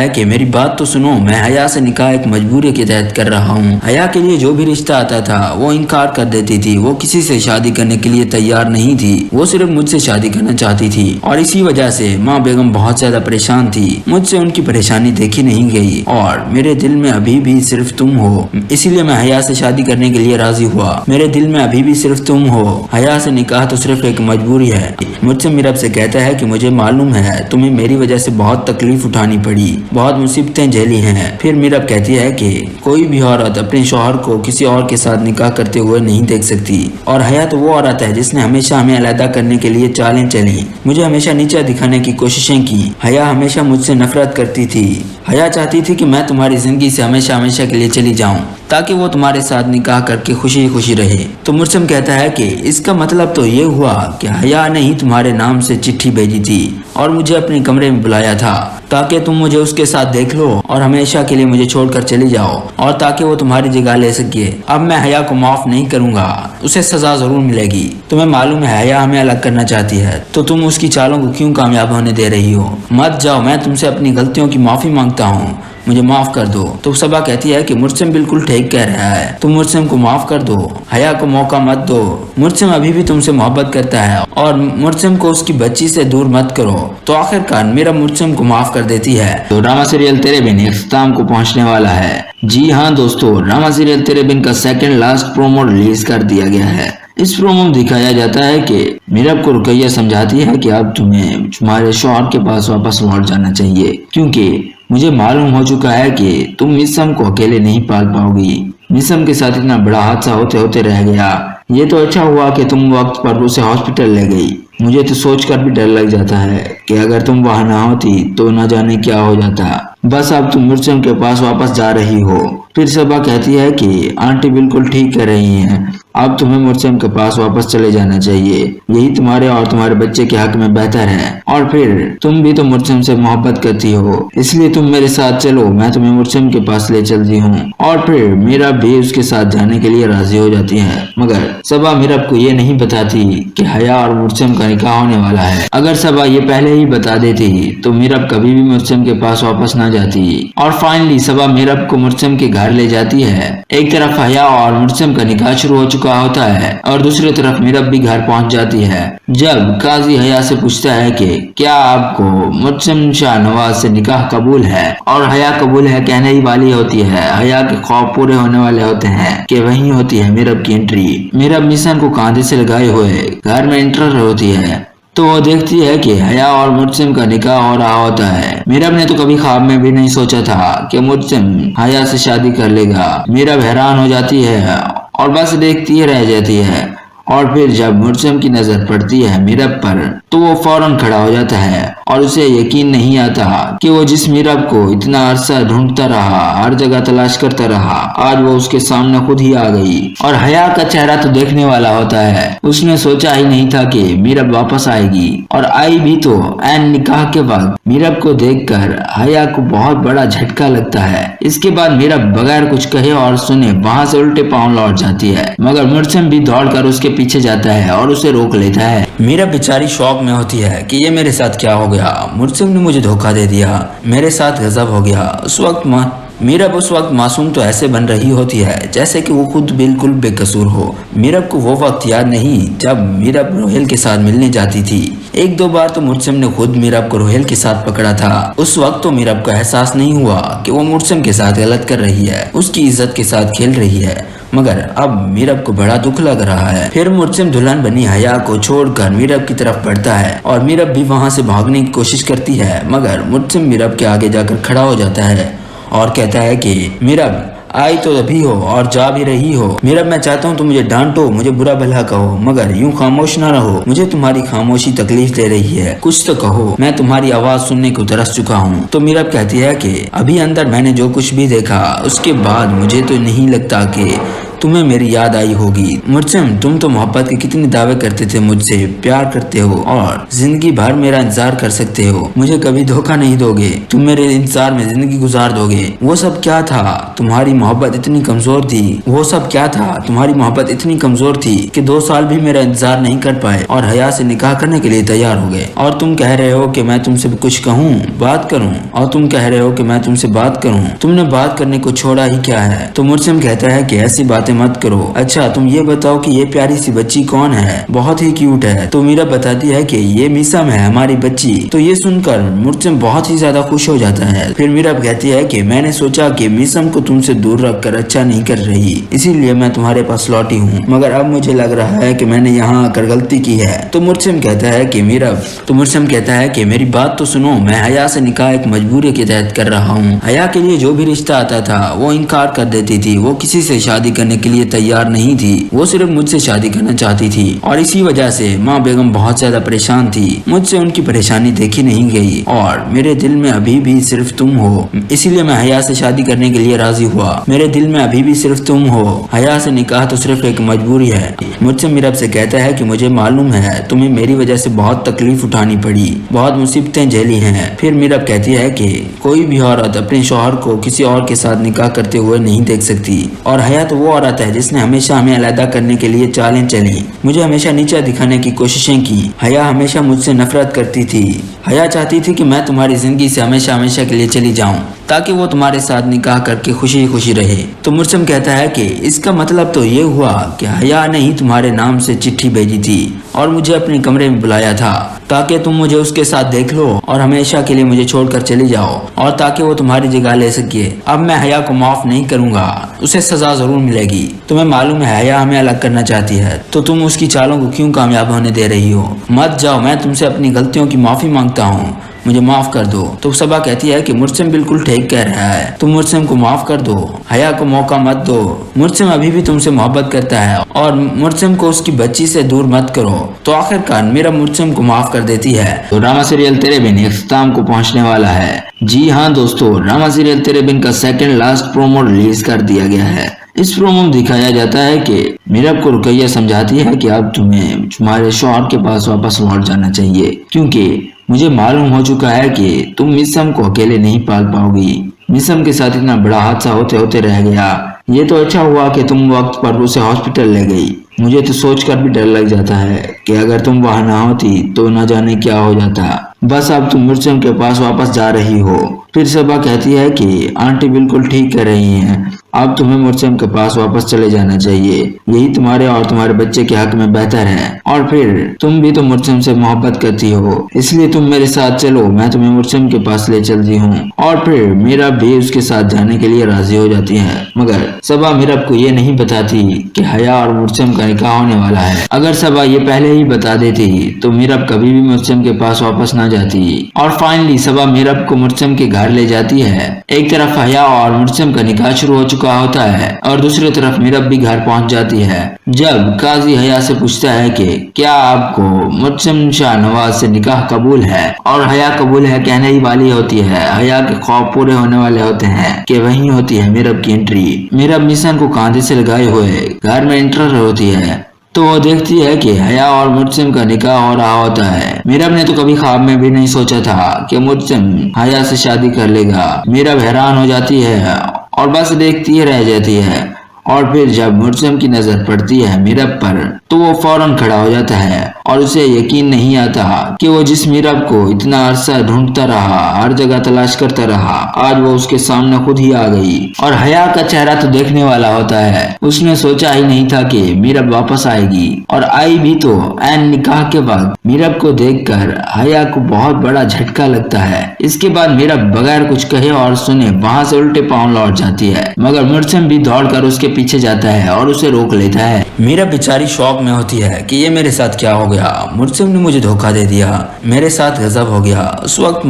कि मेरी बात तो सुनो, मैं हया से निकाह एक मजबूरी के तहत कर रहा हूँ। हया के लिए जो भी रिश्ता आता था वो इनकार कर देती थी। वो किसी से शादी करने के लिए तैयार नहीं थी, वो सिर्फ मुझसे शादी करना चाहती थी और इसी वजह से माँ बेगम बहुत ज्यादा परेशान थी। मुझसे उनकी परेशानी देखी नहीं गई और मेरे दिल में अभी भी सिर्फ तुम हो, इसीलिए मैं हया से शादी करने के लिए राजी हुआ। मेरे दिल में अभी भी सिर्फ तुम हो, हया से निकाह तो सिर्फ एक मजबूरी है। मुझसे मीरब से कहता है कि मुझे मालूम है तुम्हें मेरी वजह से बहुत तकलीफ उठानी पड़ी, बहुत मुसीबतें झेली हैं। फिर मीरब कहती है कि कोई भी औरत अपने शौहर को किसी और के साथ निकाह करते हुए नहीं देख सकती, और हया तो वो औरत है जिसने हमेशा हमें अलहदा करने के लिए चालें चली, मुझे हमेशा नीचा दिखाने की कोशिशें की। हया हमेशा मुझसे नफरत करती थी। हया चाहती थी कि मैं तुम्हारी जिंदगी से हमेशा हमेशा के लिए चली जाऊं ताकि वो तुम्हारे साथ निकाह करके खुशी खुशी रहे। तो मुर्सिम कहता है कि इसका मतलब तो ये हुआ कि हया ने ही तुम्हारे नाम से चिट्ठी भेजी थी और मुझे अपने कमरे में बुलाया था ताकि तुम मुझे उसके साथ देख लो और हमेशा के लिए मुझे छोड़कर चली जाओ, और ताकि वो तुम्हारी जगह ले सके। अब मैं हया को माफ नहीं करूंगा, उसे सजा जरूर मिलेगी। तुम्हें मालूम है हया हमें अलग करना चाहती है, तो तुम उसकी चालों को क्यों कामयाब होने दे रही हो? मत जाओ, मैं तुमसे अपनी गलतियों की माफी मांगता हूँ, मुझे माफ कर दो। तो सबा कहती है कि मुर्सिम बिल्कुल ठीक कह रहा है, तुम मुर्सिम को माफ कर दो, हया को मौका मत दो। मुर्सिम अभी भी तुमसे मोहब्बत करता है और मुर्सिम को उसकी बच्ची से दूर मत करो। तो आखिरकार मेरा मुर्सिम को माफ कर देती है। तो ड्रामा सीरियल तेरे बिन इख्तिताम को पहुंचने वाला है। जी हाँ दोस्तों, ड्रामा सीरियल तेरे बिन का सेकंड लास्ट प्रोमो रिलीज कर दिया गया है। इस प्रोमो में दिखाया जाता है कि मीरब को रुकैया समझाती है कि अब तुम्हें तुम्हारे शौहर के पास वापस लौट जाना चाहिए, क्योंकि मुझे मालूम हो चुका है कि तुम मिसम को अकेले नहीं पाल पाओगी। मिसम के साथ इतना बड़ा हादसा होते होते रह गया। ये तो अच्छा हुआ कि तुम वक्त पर उसे हॉस्पिटल ले गई। मुझे तो सोचकर भी डर लग जाता है कि अगर तुम वहां ना होती तो न जाने क्या हो जाता। बस अब तुम मुर्सिम के पास वापस जा रही हो। फिर सबा कहती है कि आंटी बिल्कुल ठीक कह रही हैं, अब तुम्हें मुर्सिम के पास वापस चले जाना चाहिए, यही तुम्हारे और तुम्हारे बच्चे के हक में बेहतर है। और फिर तुम भी तो मुर्सिम से मोहब्बत करती हो, इसलिए तुम मेरे साथ चलो, मैं तुम्हें मुर्सिम के पास ले चलती हूँ। और फिर मीरब भी उसके साथ जाने के लिए राजी हो जाती है, मगर सबा मीरब को ये नहीं बताती कि हया और मुर्सिम का निकाह होने वाला है। अगर सबा ये पहले ही बता देती तो मीरब कभी भी मुर्सिम के पास वापस न जाती। और फाइनली सबा मीरब को मुर्सिम के घर ले जाती है। एक तरफ हया और मुर्सिम का निकाह शुरू हो चुका होता है और दूसरी तरफ मीरब भी घर पहुंच जाती है। जब काजी हया से पूछता है कि क्या आपको मुर्सिम शाह नवाज से निकाह कबूल है, और हया कबूल है कहने ही वाली होती है, हया के ख्वाब पूरे होने वाले होते हैं कि वहीं होती है मीरब की एंट्री। मीरब मिशन को कांधे से लगाए हुए घर में एंटर होती है तो वो देखती है कि हया और मुर्सिम का निकाह हो रहा होता है। मीरब ने तो कभी ख्वाब में भी नहीं सोचा था कि मुर्सिम हया से शादी कर लेगा। मीरब हैरान हो जाती है और बस देखती ही रह जाती है। और फिर जब मुर्सिम की नजर पड़ती है मीरब पर तो वो फौरन खड़ा हो जाता है और उसे यकीन नहीं आता कि वो जिस मीरब को इतना अरसा ढूंढता रहा, हर जगह तलाश करता रहा, आज वो उसके सामने खुद ही आ गई। और हया का चेहरा तो देखने वाला होता है, उसने सोचा ही नहीं था कि मीरब वापस आएगी, और आई भी तो ऐन निकाह के वक्त। मीरब को देखकर हया को बहुत बड़ा झटका लगता है। इसके बाद मीरब बगैर कुछ कहे और सुने वहां से उल्टे पांव लौट जाती है, मगर मुर्सिम भी दौड़कर उसके पीछे जाता है और उसे रोक लेता है। मीरब बेचारी शौक में होती है कि ये मेरे साथ क्या हो गया, मुर्सिम ने मुझे धोखा दे दिया, मेरे साथ गजब हो गया। उस वक्त मीरब उस वक्त मासूम तो ऐसे बन रही होती है जैसे कि वो खुद बिल्कुल बेकसूर हो। मीरब को वो वक्त याद नहीं जब मीरब रोहेल के साथ मिलने जाती थी। एक दो बार तो मुर्सिम ने खुद मीरब को रोहेल के साथ पकड़ा था। उस वक्त तो मीरब को एहसास नहीं हुआ कि वो मुर्सिम के साथ गलत कर रही है, उसकी इज्जत के साथ खेल रही है, मगर अब मीरब को बड़ा दुख लग रहा है। फिर मुर्सिम दुल्हन बनी हया को छोड़कर मीरब की तरफ बढ़ता है और मीरब भी वहां से भागने की कोशिश करती है, मगर मुर्सिम मीरब के आगे जाकर खड़ा हो जाता है और कहता है कि मीरब आई तो अभी हो और जा भी रही हो। मीरब मैं चाहता हूँ तुम मुझे डांटो, मुझे बुरा भला कहो, मगर यूं खामोश ना रहो, मुझे तुम्हारी खामोशी तकलीफ दे रही है, कुछ तो कहो, मैं तुम्हारी आवाज सुनने को तरस चुका हूँ। तो मीरब कहती है कि अभी अंदर मैंने जो कुछ भी देखा उसके बाद मुझे तो नहीं लगता कि तुम्हें मेरी याद आई होगी। मुर्सिम, तुम तो मोहब्बत के कितने दावे करते थे, मुझसे प्यार करते हो और जिंदगी भर मेरा इंतजार कर सकते हो, मुझे कभी धोखा नहीं दोगे, तुम मेरे इंतजार में जिंदगी गुजार दोगे। वो सब क्या था? तुम्हारी मोहब्बत इतनी कमजोर थी। वो सब क्या था? तुम्हारी मोहब्बत इतनी कमजोर थी कि 2 साल भी मेरा इंतजार नहीं कर पाए और हया से निकाह करने के लिए तैयार हो गए। और तुम कह रहे हो कि मैं तुमसे कुछ कहूँ, बात करूँ, और तुम कह रहे हो कि मैं तुमसे बात करूँ। तुमने बात करने को छोड़ा ही क्या है? तो मुर्सिम कहता है कि ऐसी बातें मत करो। अच्छा तुम ये बताओ कि ये प्यारी सी बच्ची कौन है? बहुत ही क्यूट है। तो मीरा बताती है कि ये मीसम है, हमारी बच्ची। तो ये सुनकर मुर्सिम बहुत ही ज्यादा खुश हो जाता है। फिर मीरा कहती है कि मैंने सोचा कि मीसम को तुमसे दूर रखकर अच्छा नहीं कर रही, इसीलिए मैं तुम्हारे पास लौटी हूँ, मगर अब मुझे लग रहा है कि मैंने यहाँ आकर गलती की है। तो मुर्सिम कहता है कि मेरी बात तो सुनो, मैं हया से निकाह एक मजबूरी के तहत कर रहा हूँ। हया के लिए जो भी रिश्ता आता था वो इनकार कर देती थी। वो किसी से शादी करने के लिए तैयार नहीं थी, वो सिर्फ मुझसे शादी करना चाहती थी। और इसी वजह से माँ बेगम बहुत ज्यादा परेशान थी। मुझसे उनकी परेशानी देखी नहीं गई और मेरे दिल में अभी भी सिर्फ तुम हो, इसीलिए मैं हया से शादी करने के लिए राजी हुआ। मेरे दिल में अभी भी सिर्फ तुम हो। हया से निकाह तो सिर्फ एक मजबूरी है। मुझसे मीरब से कहता है कि मुझे मालूम है तुम्हें मेरी वजह से बहुत तकलीफ उठानी पड़ी, बहुत मुसीबतें झेली हैं। फिर मीरब कहती है कि कोई भी औरत अपने शौहर को किसी और के साथ निकाह करते हुए नहीं देख सकती, और हया तो वो औरत है जिसने हमेशा हमें अलग करने के लिए चालें चली, मुझे हमेशा नीचा दिखाने की कोशिशें की। हया हमेशा मुझसे नफरत करती थी। हया चाहती थी कि मैं तुम्हारी जिंदगी से हमेशा हमेशा के लिए चली जाऊं ताकि वो तुम्हारे साथ निकाह करके खुशी खुशी रहे। तो मुर्सिम कहता है कि इसका मतलब तो ये हुआ कि हया ने ही तुम्हारे नाम से चिट्ठी भेजी थी और मुझे अपने कमरे में बुलाया था ताकि तुम मुझे उसके साथ देख लो और हमेशा के लिए मुझे छोड़कर चली जाओ, और ताकि वो तुम्हारी जगह ले सके। अब मैं हया को माफ नहीं करूंगा, उसे सजा जरूर मिलेगी। तुम्हें मालूम है हया हमें अलग करना चाहती है, तो तुम उसकी चालों को क्यों कामयाब होने दे रही हो? मत जाओ, मैं तुमसे अपनी गलतियों की माफी मांगता हूँ, मुझे माफ कर दो। तो सबा कहती है कि मुर्सिम बिल्कुल ठीक कह रहा है, तुम मुर्सिम को माफ कर दो, हया को मौका मत दो। मुर्सिम अभी भी तुमसे मोहब्बत करता है और मुर्सिम को उसकी बच्ची से दूर मत करो। तो आखिरकार मीरा मुर्सिम को माफ कर देती है। तो ड्रामा सीरियल तेरे बिन इख्तिताम को पहुंचने वाला है। जी हाँ दोस्तों, ड्रामा सीरियल तेरे बिन का सेकंड लास्ट प्रोमो रिलीज कर दिया गया है। इस प्रोमो में दिखाया जाता है कि मीरब को रुकैया समझाती है कि अब तुम्हें तुम्हारे शौहर के पास वापस लौट जाना चाहिए, क्योंकि मुझे मालूम हो चुका है कि तुम मिसम को अकेले नहीं पाल पाओगी। मिसम के साथ इतना बड़ा हादसा होते होते रह गया। ये तो अच्छा हुआ कि तुम वक्त पर उसे हॉस्पिटल ले गई। मुझे तो सोचकर भी डर लग जाता है कि अगर तुम वहां ना होती तो न जाने क्या हो जाता। बस अब तुम मुर्सिम के पास वापस जा रही हो। फिर सबा कहती है कि आंटी बिल्कुल ठीक कह रही हैं, अब तुम्हें मुर्सिम के पास वापस चले जाना चाहिए, यही तुम्हारे और तुम्हारे बच्चे के हक में बेहतर है। और फिर तुम भी तो मुर्सिम से मोहब्बत करती हो, इसलिए तुम मेरे साथ चलो, मैं तुम्हें मुर्सिम के पास ले चलती हूँ। और फिर मीरा भी उसके साथ जाने के लिए राजी हो जाती है, मगर सबा मीरब को ये नहीं बताती कि हया और मुर्सिम का निकाह होने वाला है। अगर सबा ये पहले ही बता देती तो मीरब कभी भी मुर्सिम के पास वापस न जाती। और फाइनली सबा मीरब को मुर्सिम के घर ले जाती है। एक तरफ हया और मुर्सिम का निकाह शुरू हो चुका होता है और दूसरी तरफ मीरब भी घर पहुंच जाती है। जब काजी हया से पूछता है कि क्या आपको मुर्सिम शाह नवाज से निकाह कबूल है, और हया कबूल है कहने ही वाली होती है, हया के ख्वाब पूरे होने वाले होते हैं कि वहीं होती है मीरब की एंट्री। मीरब मिशन को कांधे से लगाए हुए घर में एंटर होती है तो वो देखती है कि हया और मुर्सिम का निकाह हो रहा होता है। मीरब ने तो कभी ख्वाब में भी नहीं सोचा था कि मुर्सिम हया से शादी कर लेगा। मीरब हैरान हो जाती है और बस देखती ही रह जाती है। और फिर जब मुर्सिम की नजर पड़ती है मीरब पर तो वो फौरन खड़ा हो जाता है और उसे यकीन नहीं आता कि वो जिस मीरब को इतना अरसा ढूंढता रहा, हर जगह तलाश करता रहा, आज वो उसके सामने खुद ही आ गई। और हया का चेहरा तो देखने वाला होता है, उसने सोचा ही नहीं था कि मीरब वापस आएगी, और आई भी तो ऐन निकाह के बाद। मीरब को देखकर हया को बहुत बड़ा झटका लगता है। इसके बाद मीरब बगैर कुछ कहे और सुने वहां से उल्टे पांव लौट जाती है, मगर मुर्सिम भी दौड़कर उसके पीछे जाता है और उसे रोक लेता है। मीरब बेचारी शौक में होती है कि ये मेरे साथ क्या हो गया, मुर्सिम ने मुझे धोखा दे दिया, मेरे साथ गजब हो गया। उस वक्त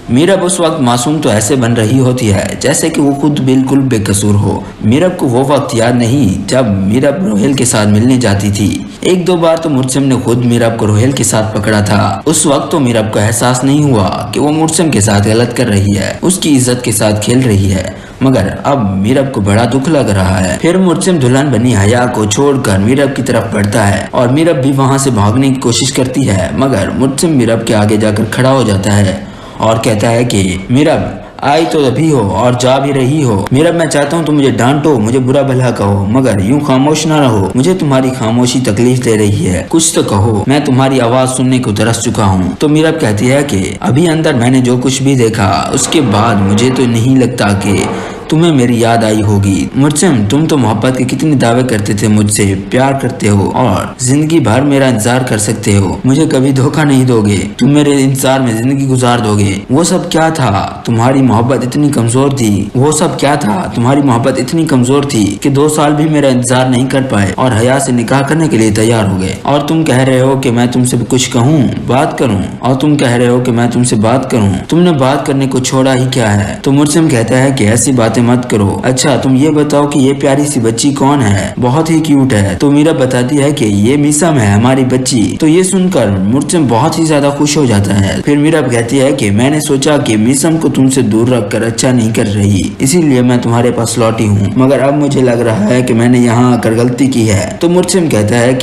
मीरब उस वक्त मासूम तो ऐसे बन रही होती है जैसे कि वो खुद बिल्कुल बेकसूर हो। मीरब को वो वक्त याद नहीं जब मीरब रोहेल के साथ मिलने जाती थी। 1-2 बार तो मुर्सिम ने खुद मीरब को रोहेल के साथ पकड़ा था। उस वक्त तो मीरब को एहसास नहीं हुआ कि वो मुर्सिम के साथ गलत कर रही है, उसकी इज्जत के साथ खेल रही है, मगर अब मीरब को बड़ा दुख लग रहा है। फिर मुर्सिम दुल्हन बनी हया को छोड़कर मीरब की तरफ बढ़ता है और मीरब भी वहाँ से भागने की कोशिश करती है, मगर मुर्सिम मीरब के आगे जाकर खड़ा हो जाता है और कहता है कि मीरब आई तो अभी हो और जा भी रही हो। मीरब मैं चाहता हूँ तुम मुझे डांटो, मुझे बुरा भला कहो, मगर यूं खामोश ना रहो। मुझे तुम्हारी खामोशी तकलीफ दे रही है, कुछ तो कहो, मैं तुम्हारी आवाज सुनने को तरस चुका हूँ। तो मीरब कहती है कि अभी अंदर मैंने जो कुछ भी देखा उसके बाद मुझे तो नहीं लगता कि तुम्हें मेरी याद आई होगी। मुर्सिम तुम तो मोहब्बत के कितने दावे करते थे, मुझसे प्यार करते हो और जिंदगी भर मेरा इंतजार कर सकते हो, मुझे कभी धोखा नहीं दोगे, तुम मेरे इंतजार में जिंदगी गुजार दोगे। वो सब क्या था, तुम्हारी मोहब्बत इतनी कमजोर थी, वो सब क्या था, तुम्हारी मोहब्बत इतनी कमजोर थी कि 2 साल भी मेरा इंतजार नहीं कर पाए और हया से निकाह करने के लिए तैयार हो गए। और तुम कह रहे हो कि मैं तुमसे कुछ कहूँ, बात करूँ, और तुम कह रहे हो कि मैं तुमसे बात करूँ, तुमने बात करने को छोड़ा ही क्या है। तो मुर्सिम कहता है कि ऐसी बातें मत करो, अच्छा तुम ये बताओ कि ये प्यारी सी बच्ची कौन है, बहुत ही क्यूट है। तो मीरब बताती है कि ये मीसम है, हमारी बच्ची। तो ये सुनकर मुर्सिम बहुत ही ज्यादा खुश हो जाता है। फिर मीरब कहती है कि मैंने सोचा कि मीसम को तुमसे दूर रखकर अच्छा नहीं कर रही, इसीलिए मैं तुम्हारे पास लौटी हूँ, मगर अब मुझे लग रहा है कि मैंने यहाँ आकर गलती की है। तो मुर्सिम कहता है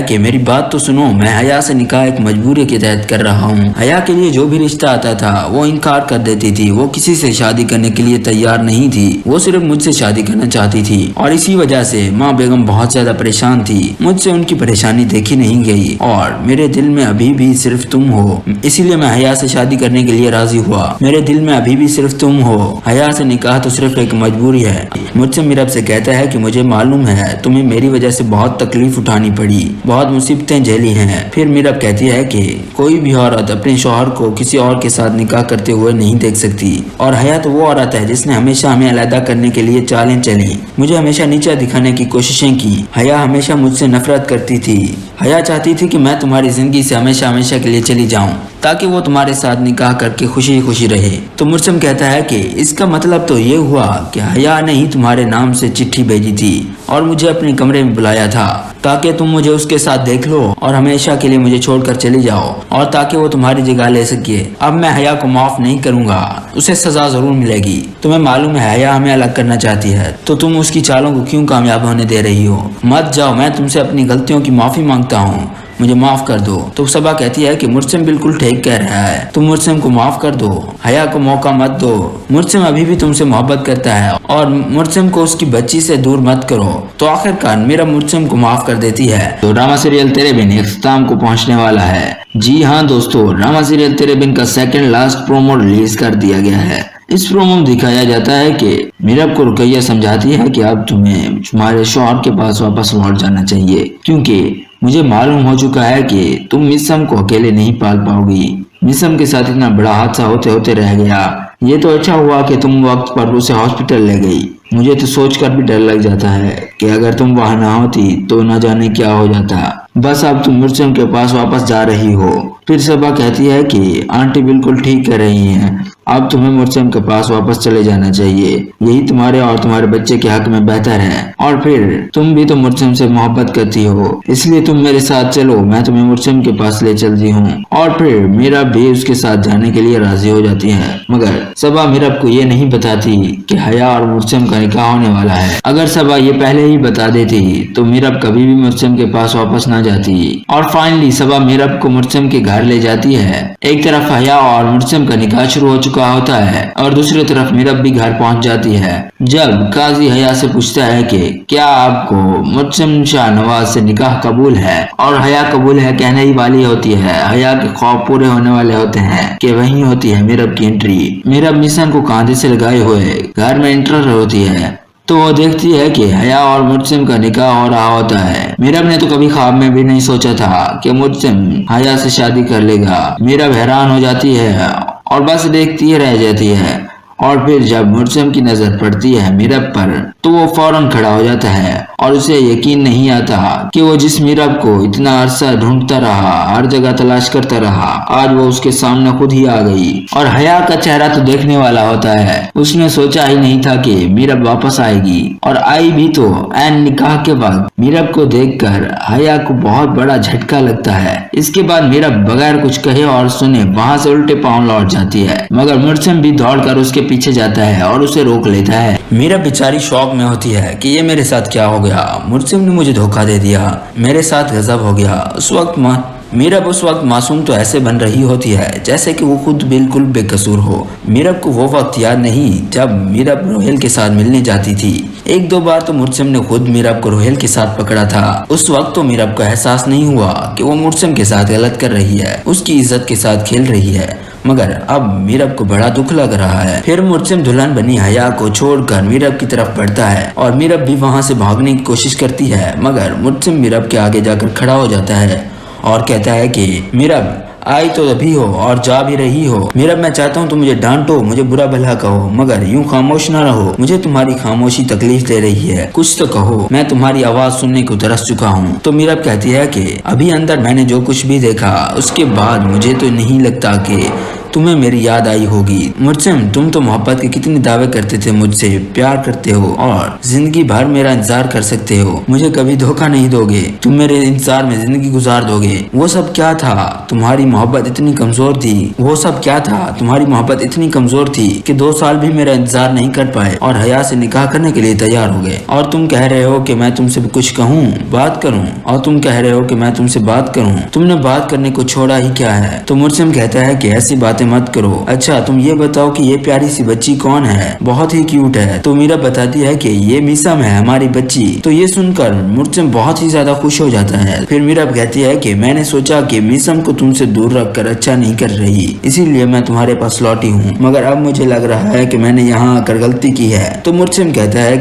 कि मेरी बात तो सुनो, मैं हया से निकाह एक मजबूरी के तहत कर रहा हूँ। हया के लिए जो भी रिश्ता आता था वो इनकार कर देती थी, वो किसी से शादी करने के लिए तैयार नहीं थी, वो सिर्फ मुझसे शादी करना चाहती थी। और इसी वजह से माँ बेगम बहुत ज्यादा परेशान थी, मुझसे उनकी परेशानी देखी नहीं गई और मेरे दिल में अभी भी सिर्फ तुम हो, इसीलिए मैं हया से शादी करने के लिए राजी हुआ। मेरे दिल में अभी भी सिर्फ तुम हो, हया से निकाह तो सिर्फ एक मजबूरी है। मुझसे मीरब से कहता है कि मुझे मालूम है तुम्हें मेरी वजह से बहुत तकलीफ उठानी पड़ी, बहुत मुसीबतें झेली हैं। फिर मीरब कहती है कि कोई भी औरत अपने शौहर को किसी और के साथ निकाह करते हुए नहीं देख सकती, और हया तो वो औरत है जिसने हमेशा हमें अलग करने के लिए चालें चली, मुझे हमेशा नीचा दिखाने की कोशिशें की। हया हमेशा मुझसे नफरत करती थी, हया चाहती थी कि मैं तुम्हारी जिंदगी से हमेशा हमेशा के लिए चली जाऊं ताकि वो तुम्हारे साथ निकाह करके खुशी खुशी रहे। तो मुर्सिम कहता है कि इसका मतलब तो ये हुआ कि हया ने ही तुम्हारे नाम से चिट्ठी भेजी थी और मुझे अपने कमरे में बुलाया था ताकि तुम मुझे उसके साथ देख लो और हमेशा के लिए मुझे छोड़कर चली जाओ, और ताकि वो तुम्हारी जगह ले सके। अब मैं हया को माफ नहीं करूंगा, उसे सजा जरूर मिलेगी। तुम्हें मालूम है हया हमें अलग करना चाहती है, तो तुम उसकी चालों को क्यों कामयाब होने दे रही हो। मत जाओ, मैं तुमसे अपनी गलतियों की माफी मांगता हूँ, मुझे माफ कर दो। तो सबा कहती है कि मुर्सिम बिल्कुल ठीक कह रहा है, तुम मुर्सिम को माफ कर दो, हया को मौका मत दो। मुर्सिम अभी भी तुमसे मोहब्बत करता है और मुर्सिम को उसकी बच्ची से दूर मत करो। तो आखिरकार मेरा मुर्सिम को माफ कर देती है। तो ड्रामा सीरियल तेरे बिन इख्तिताम को पहुंचने वाला है। जी हाँ दोस्तों, ड्रामा सीरियल तेरे बिन का सेकंड लास्ट प्रोमो रिलीज कर दिया गया है। इस प्रोमो में दिखाया जाता है कि मीरब को रुकैया समझाती है कि अब तुम्हें तुम्हारे शौहर के पास वापस लौट जाना चाहिए, क्योंकि मुझे मालूम हो चुका है कि तुम मिसम को अकेले नहीं पाल पाओगी। मिसम के साथ इतना बड़ा हादसा होते होते रह गया, ये तो अच्छा हुआ कि तुम वक्त पर उसे हॉस्पिटल ले गई। मुझे तो सोचकर भी डर लग जाता है कि अगर तुम वहां ना होती तो न जाने क्या हो जाता। बस अब तुम मुर्सिम के पास वापस जा रही हो। फिर सबा कहती है कि आंटी बिल्कुल ठीक कह रही हैं, अब तुम्हें मुर्सिम के पास वापस चले जाना चाहिए, यही तुम्हारे और तुम्हारे बच्चे के हक में बेहतर है। और फिर तुम भी तो मुर्सिम से मोहब्बत करती हो, इसलिए तुम मेरे साथ चलो, मैं तुम्हें मुर्सिम के पास ले चलती हूँ। और फिर मीरब भी उसके साथ जाने के लिए राजी हो जाती है, मगर सबा मीरब को ये नहीं बताती कि हया और मुर्सिम का निकाह होने वाला है। अगर सबा ये पहले ही बता देती तो मीरब कभी भी मुर्सिम के पास वापस न जाती। और फाइनली सबा मीरब को मुर्सिम के घर ले जाती है। एक तरफ हया और मुर्सिम का निकाह शुरू हो चुका होता है और दूसरी तरफ मीरब भी घर पहुंच जाती है। जब काजी हया से पूछता है कि क्या आपको मुर्सिम शाह नवाज से निकाह कबूल है, और हया कबूल है कहने ही वाली होती है, हया के ख्वाब पूरे होने वाले होते हैं कि वहीं होती है मीरब की एंट्री। मीरब मिशन को कांधे से लगाए हुए घर में एंटर होती है तो वो देखती है कि हया और मुर्सिम का निकाह हो रहा होता है। मीरब ने तो कभी ख्वाब में भी नहीं सोचा था कि मुर्सिम हया से शादी कर लेगा। मीरब हैरान हो जाती है और बस देखती ही रह जाती है। और फिर जब मुर्सिम की नजर पड़ती है मीरब पर तो वो फौरन खड़ा हो जाता है और उसे यकीन नहीं आता कि वो जिस मीरब को इतना अरसा ढूंढता रहा, हर जगह तलाश करता रहा, आज वो उसके सामने खुद ही आ गई। और हया का चेहरा तो देखने वाला होता है। उसने सोचा ही नहीं था कि मीरब वापस आएगी, और आई भी तो ऐन निकाह के वक्त। मीरब को देखकर हया को बहुत बड़ा झटका लगता है। इसके बाद मीरब बगैर कुछ कहे और सुने वहाँ से उल्टे पांव लौट जाती है, मगर मुर्सिम भी दौड़कर उसके पीछे जाता है और उसे रोक लेता है। मीरब बेचारी शौक में होती है कि ये मेरे साथ क्या हो गया, मुर्सिम ने मुझे धोखा दे दिया, मेरे साथ गजब हो गया। उस वक्त मीरब उस वक्त मासूम तो ऐसे बन रही होती है जैसे कि वो खुद बिल्कुल बेकसूर हो। मीरब को वो वक्त याद नहीं जब मीरब रोहेल के साथ मिलने जाती थी। एक दो बार तो मुर्सिम ने खुद मीरब को रोहेल के साथ पकड़ा था। उस वक्त तो मीरब को एहसास नहीं हुआ कि वो मुर्सिम के साथ गलत कर रही है, उसकी इज्जत के साथ खेल रही है, मगर अब मीरब को बड़ा दुख लग रहा है। फिर मुर्सिम दुल्हन बनी हया को छोड़कर मीरब की तरफ बढ़ता है और मीरब भी वहाँ से भागने की कोशिश करती है, मगर मुर्सिम मीरब के आगे जाकर खड़ा हो जाता है और कहता है कि मीरब आई तो अभी हो और जा भी रही हो। मीरब मैं चाहता हूँ तुम मुझे डांटो, मुझे बुरा भला कहो, मगर यूं खामोश ना रहो। मुझे तुम्हारी खामोशी तकलीफ दे रही है, कुछ तो कहो, मैं तुम्हारी आवाज सुनने को तरस चुका हूँ। तो मीरब कहती है कि अभी अंदर मैंने जो कुछ भी देखा उसके बाद मुझे तो नहीं लगता कि तुम्हें मेरी याद आई होगी। मुर्सिम तुम तो मोहब्बत के कितने दावे करते थे, मुझसे प्यार करते हो और जिंदगी भर मेरा इंतजार कर सकते हो, मुझे कभी धोखा नहीं दोगे, तुम मेरे इंतजार में जिंदगी गुजार दोगे। वो सब क्या था, तुम्हारी मोहब्बत इतनी कमजोर थी, वो सब क्या था, तुम्हारी मोहब्बत इतनी कमजोर थी कि 2 साल भी मेरा इंतजार नहीं कर पाए और हया से निकाह करने के लिए तैयार हो गए। और तुम कह रहे हो कि मैं तुमसे कुछ कहूँ, बात करूँ, और तुम कह रहे हो कि मैं तुमसे बात करूँ, तुमने बात करने को छोड़ा ही क्या है। तो मुर्सिम कहता है कि ऐसी बातें मत करो, अच्छा तुम ये बताओ कि ये प्यारी सी बच्ची कौन है, बहुत ही क्यूट है। तो मीरा बताती है कि ये मीसम है, हमारी बच्ची। तो ये सुनकर मुर्सिम बहुत ही ज्यादा खुश हो जाता है। फिर मीरा कहती है कि मैंने सोचा कि मीसम को तुमसे दूर रखकर अच्छा नहीं कर रही, इसीलिए मैं तुम्हारे पास लौटी हूँ, मगर अब मुझे लग रहा है कि मैंने यहाँ आकर गलती की है। तो मुर्सिम कहता है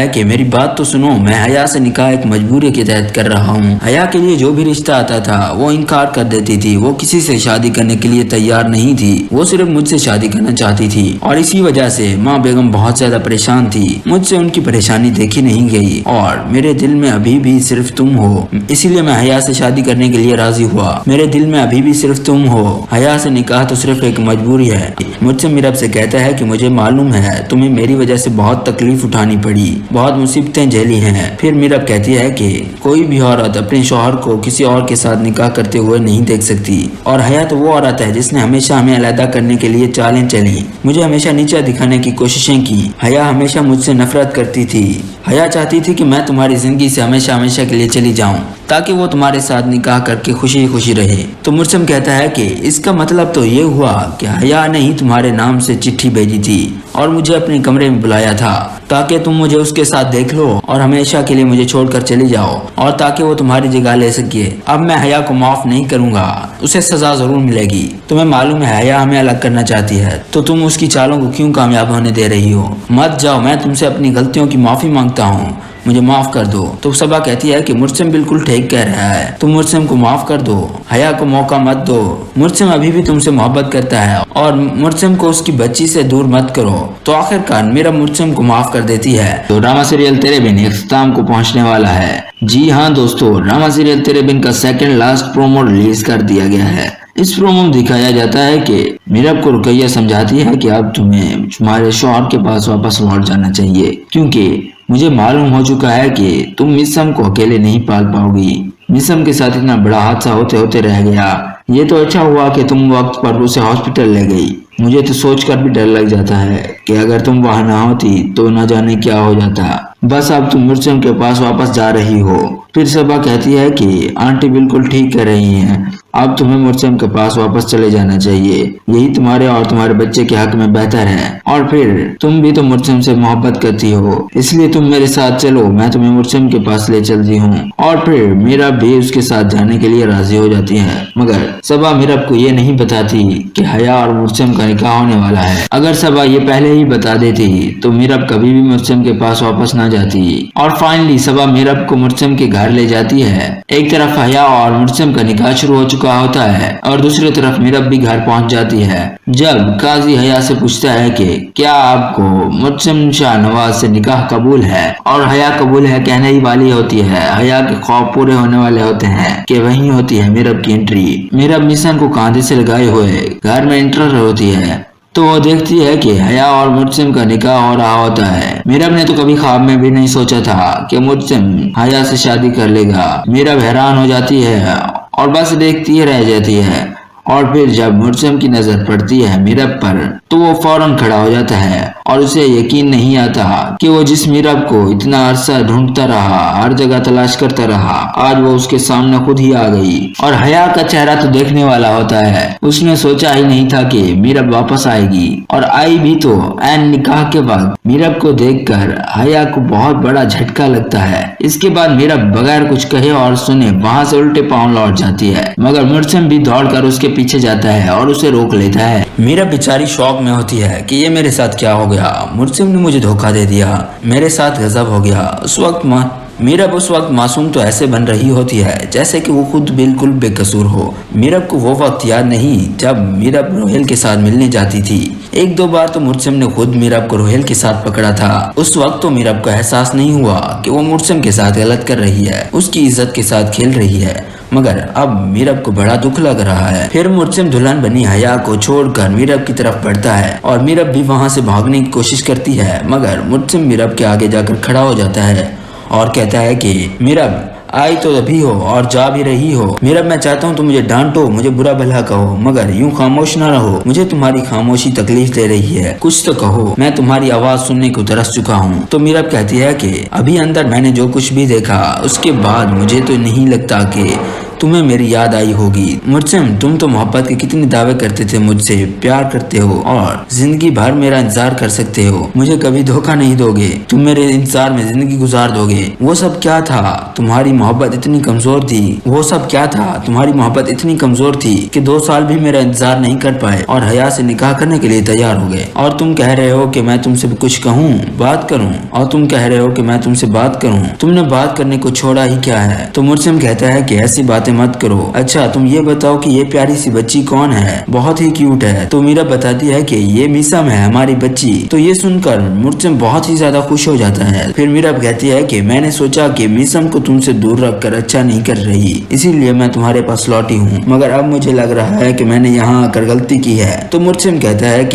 कि मेरी बात तो सुनो, मैं हया से निकाह एक मजबूरी के तहत कर रहा हूँ। हया के लिए जो भी रिश्ता आता था वो इनकार कर देती थी, वो किसी से शादी करने के लिए तैयार नहीं थी, वो सिर्फ मुझसे शादी करना चाहती थी। और इसी वजह से माँ बेगम बहुत ज्यादा परेशान थी, मुझसे उनकी परेशानी देखी नहीं गई और मेरे दिल में अभी भी सिर्फ तुम हो, इसीलिए मैं हया से शादी करने के लिए राजी हुआ। मेरे दिल में अभी भी सिर्फ तुम हो, हया से निकाह तो सिर्फ एक मजबूरी है। मुझसे मीरब से कहता है कि मुझे मालूम है तुम्हें मेरी वजह से बहुत तकलीफ उठानी पड़ी, बहुत मुसीबतें झेली हैं। फिर मीरब कहती है कि कोई भी औरत अपने शौहर को किसी और के साथ निकाह करते हुए नहीं देख सकती, और हया तो वो औरत है जिसने हमेशा हमें अलग करने के लिए चालें चली, मुझे हमेशा नीचा दिखाने की कोशिशें की। हया हमेशा मुझसे नफरत करती थी, हया चाहती थी कि मैं तुम्हारी जिंदगी से हमेशा हमेशा के लिए चली जाऊं ताकि वो तुम्हारे साथ निकाह करके खुशी खुशी रहे। तो मुर्सिम कहता है कि इसका मतलब तो ये हुआ कि हया ने ही तुम्हारे नाम से चिट्ठी भेजी थी और मुझे अपने कमरे में बुलाया था ताकि तुम मुझे उसके साथ देख लो और हमेशा के लिए मुझे छोड़कर चली जाओ, और ताकि वो तुम्हारी जगह ले सके। अब मैं हया को माफ नहीं करूंगा, उसे सजा जरूर मिलेगी। तुम्हें मालूम है हया हमें अलग करना चाहती है, तो तुम उसकी चालों को क्यों कामयाब होने दे रही हो। मत जाओ, मैं तुमसे अपनी गलतियों की माफी मांगता हूँ, मुझे माफ कर दो। तो सबा कहती है कि मुर्सिम बिल्कुल ठीक कह रहा है, तुम मुर्सिम को माफ कर दो, हया को मौका मत दो। मुर्सिम अभी भी तुमसे मोहब्बत करता है और मुर्सिम को उसकी बच्ची से दूर मत करो। तो आखिरकार मेरा मुर्सिम को माफ कर देती है। तो ड्रामा सीरियल तेरे बिन इख्तिताम को पहुंचने वाला है। जी हाँ दोस्तों, ड्रामा सीरियल तेरे बिन का सेकंड लास्ट प्रोमो रिलीज कर दिया गया है। इस प्रोमो में दिखाया जाता है कि मीरब को रुकैया समझाती है कि अब तुम्हें तुम्हारे शौहर के पास वापस लौट जाना चाहिए, क्योंकि मुझे मालूम हो चुका है कि तुम मिसम को अकेले नहीं पाल पाओगी। मिसम के साथ इतना बड़ा हादसा होते होते रह गया, ये तो अच्छा हुआ कि तुम वक्त पर उसे हॉस्पिटल ले गई। मुझे तो सोचकर भी डर लग जाता है कि अगर तुम वहां ना होती तो न जाने क्या हो जाता। बस अब तुम मुर्सिम के पास वापस जा रही हो। फिर सबा कहती है कि आंटी बिल्कुल ठीक कह रही हैं, अब तुम्हें मुर्सिम के पास वापस चले जाना चाहिए, यही तुम्हारे और तुम्हारे बच्चे के हक में बेहतर है। और फिर तुम भी तो मुर्सिम से मोहब्बत करती हो, इसलिए तुम मेरे साथ चलो, मैं तुम्हें मुर्सिम के पास ले चलती हूँ। और फिर मीरा भी उसके साथ जाने के लिए राजी हो जाती है, मगर सबा मीरब को ये नहीं बताती कि हया और मुर्सिम का निकाह होने वाला है। अगर सबा ये पहले ही बता देती तो मीरब कभी भी मुर्सिम के पास वापस ना जाती और फाइनली सबा मीरब को मुर्सिम के घर ले जाती है। एक तरफ हया और मुर्सिम का निकाह शुरू हो चुका होता है और दूसरी तरफ मीरब भी घर पहुंच जाती है। जब काजी हया से पूछता है कि क्या आपको मुर्सिम शाह नवाज से निकाह कबूल है, और हया कबूल है कहने ही वाली होती है, हया के ख्वाब पूरे होने वाले होते हैं कि वहीं होती है मीरब की एंट्री। मीरब मिशन को कांधे से लगाए हुए घर में एंटर होती है तो वो देखती है कि हया और मुर्सिम का निकाह हो रहा होता है। मीरब ने तो कभी ख्वाब में भी नहीं सोचा था कि मुर्सिम हया से शादी कर लेगा। मीरब हैरान हो जाती है और बस देखती ही रह जाती है। और फिर जब मुर्सिम की नजर पड़ती है मीरब पर तो वो फौरन खड़ा हो जाता है और उसे यकीन नहीं आता कि वो जिस मीरब को इतना अरसा ढूंढता रहा, हर जगह तलाश करता रहा, आज वो उसके सामने खुद ही आ गई। और हया का चेहरा तो देखने वाला होता है। उसने सोचा ही नहीं था कि मीरब वापस आएगी, और आई भी तो ऐन निकाह के वक्त। मीरब को देखकर हया को बहुत बड़ा झटका लगता है। इसके बाद मीरब बगैर कुछ कहे और सुने वहां से उल्टे पांव लौट जाती है, मगर मुर्सिम भी दौड़कर उसके पीछे जाता है और उसे रोक लेता है। मीरब बेचारी शौक में होती है कि ये मेरे साथ क्या हो गया, मुर्सिम ने मुझे धोखा दे दिया, मेरे साथ गजब हो गया। उस वक्त मीरब उस वक्त मासूम तो ऐसे बन रही होती है जैसे कि वो खुद बिल्कुल बेकसूर हो। मीरब को वो वक्त याद नहीं जब मीरब रोहेल के साथ मिलने जाती थी। एक दो बार तो मुर्सिम ने खुद मीरब को रोहेल के साथ पकड़ा था। उस वक्त तो मीरब को एहसास नहीं हुआ कि वो मुर्सिम के साथ गलत कर रही है, उसकी इज्जत के साथ खेल रही है, मगर अब मीरब को बड़ा दुख लग रहा है। फिर मुर्सिम दुल्हन बनी हया को छोड़कर मीरब की तरफ बढ़ता है और मीरब भी वहां से भागने की कोशिश करती है, मगर मुर्सिम मीरब के आगे जाकर खड़ा हो जाता है और कहता है कि मीरब आई तो अभी हो और जा भी रही हो। मीरब मैं चाहता हूँ तुम मुझे डांटो, मुझे बुरा भला कहो, मगर यूं खामोश न रहो। मुझे तुम्हारी खामोशी तकलीफ दे रही है, कुछ तो कहो, मैं तुम्हारी आवाज सुनने को तरस चुका हूँ। तो मीरब कहती है कि अभी अंदर मैंने जो कुछ भी देखा उसके बाद मुझे तो नहीं लगता कि तुम्हें मेरी याद आई होगी। मुर्सिम तुम तो मोहब्बत के कितने दावे करते थे, मुझसे प्यार करते हो और जिंदगी भर मेरा इंतजार कर सकते हो, मुझे कभी धोखा नहीं दोगे, तुम मेरे इंतजार में जिंदगी गुजार दोगे। वो सब क्या था, तुम्हारी मोहब्बत इतनी कमजोर थी, वो सब क्या था, तुम्हारी मोहब्बत इतनी कमजोर थी कि 2 साल भी मेरा इंतजार नहीं कर पाए और हया से निकाह करने के लिए तैयार हो गए। और तुम कह रहे हो कि मैं तुमसे कुछ कहूँ, बात करूँ, और तुम कह रहे हो कि मैं तुमसे बात करूँ, तुमने बात करने को छोड़ा ही क्या है। तो मुर्सिम कहता है कि ऐसी बातें मत करो, अच्छा तुम ये बताओ कि ये प्यारी सी बच्ची कौन है, बहुत ही क्यूट है। तो मीरब बताती है कि ये मीसम है, हमारी बच्ची। तो ये सुनकर मुर्सिम बहुत ही ज्यादा खुश हो जाता है। फिर मीरब कहती है कि मैंने सोचा कि मीसम को तुमसे दूर रखकर अच्छा नहीं कर रही, इसीलिए मैं तुम्हारे पास लौटी हूँ, मगर अब मुझे लग रहा है कि मैंने यहाँ आकर गलती की है। तो मुर्सिम कहता है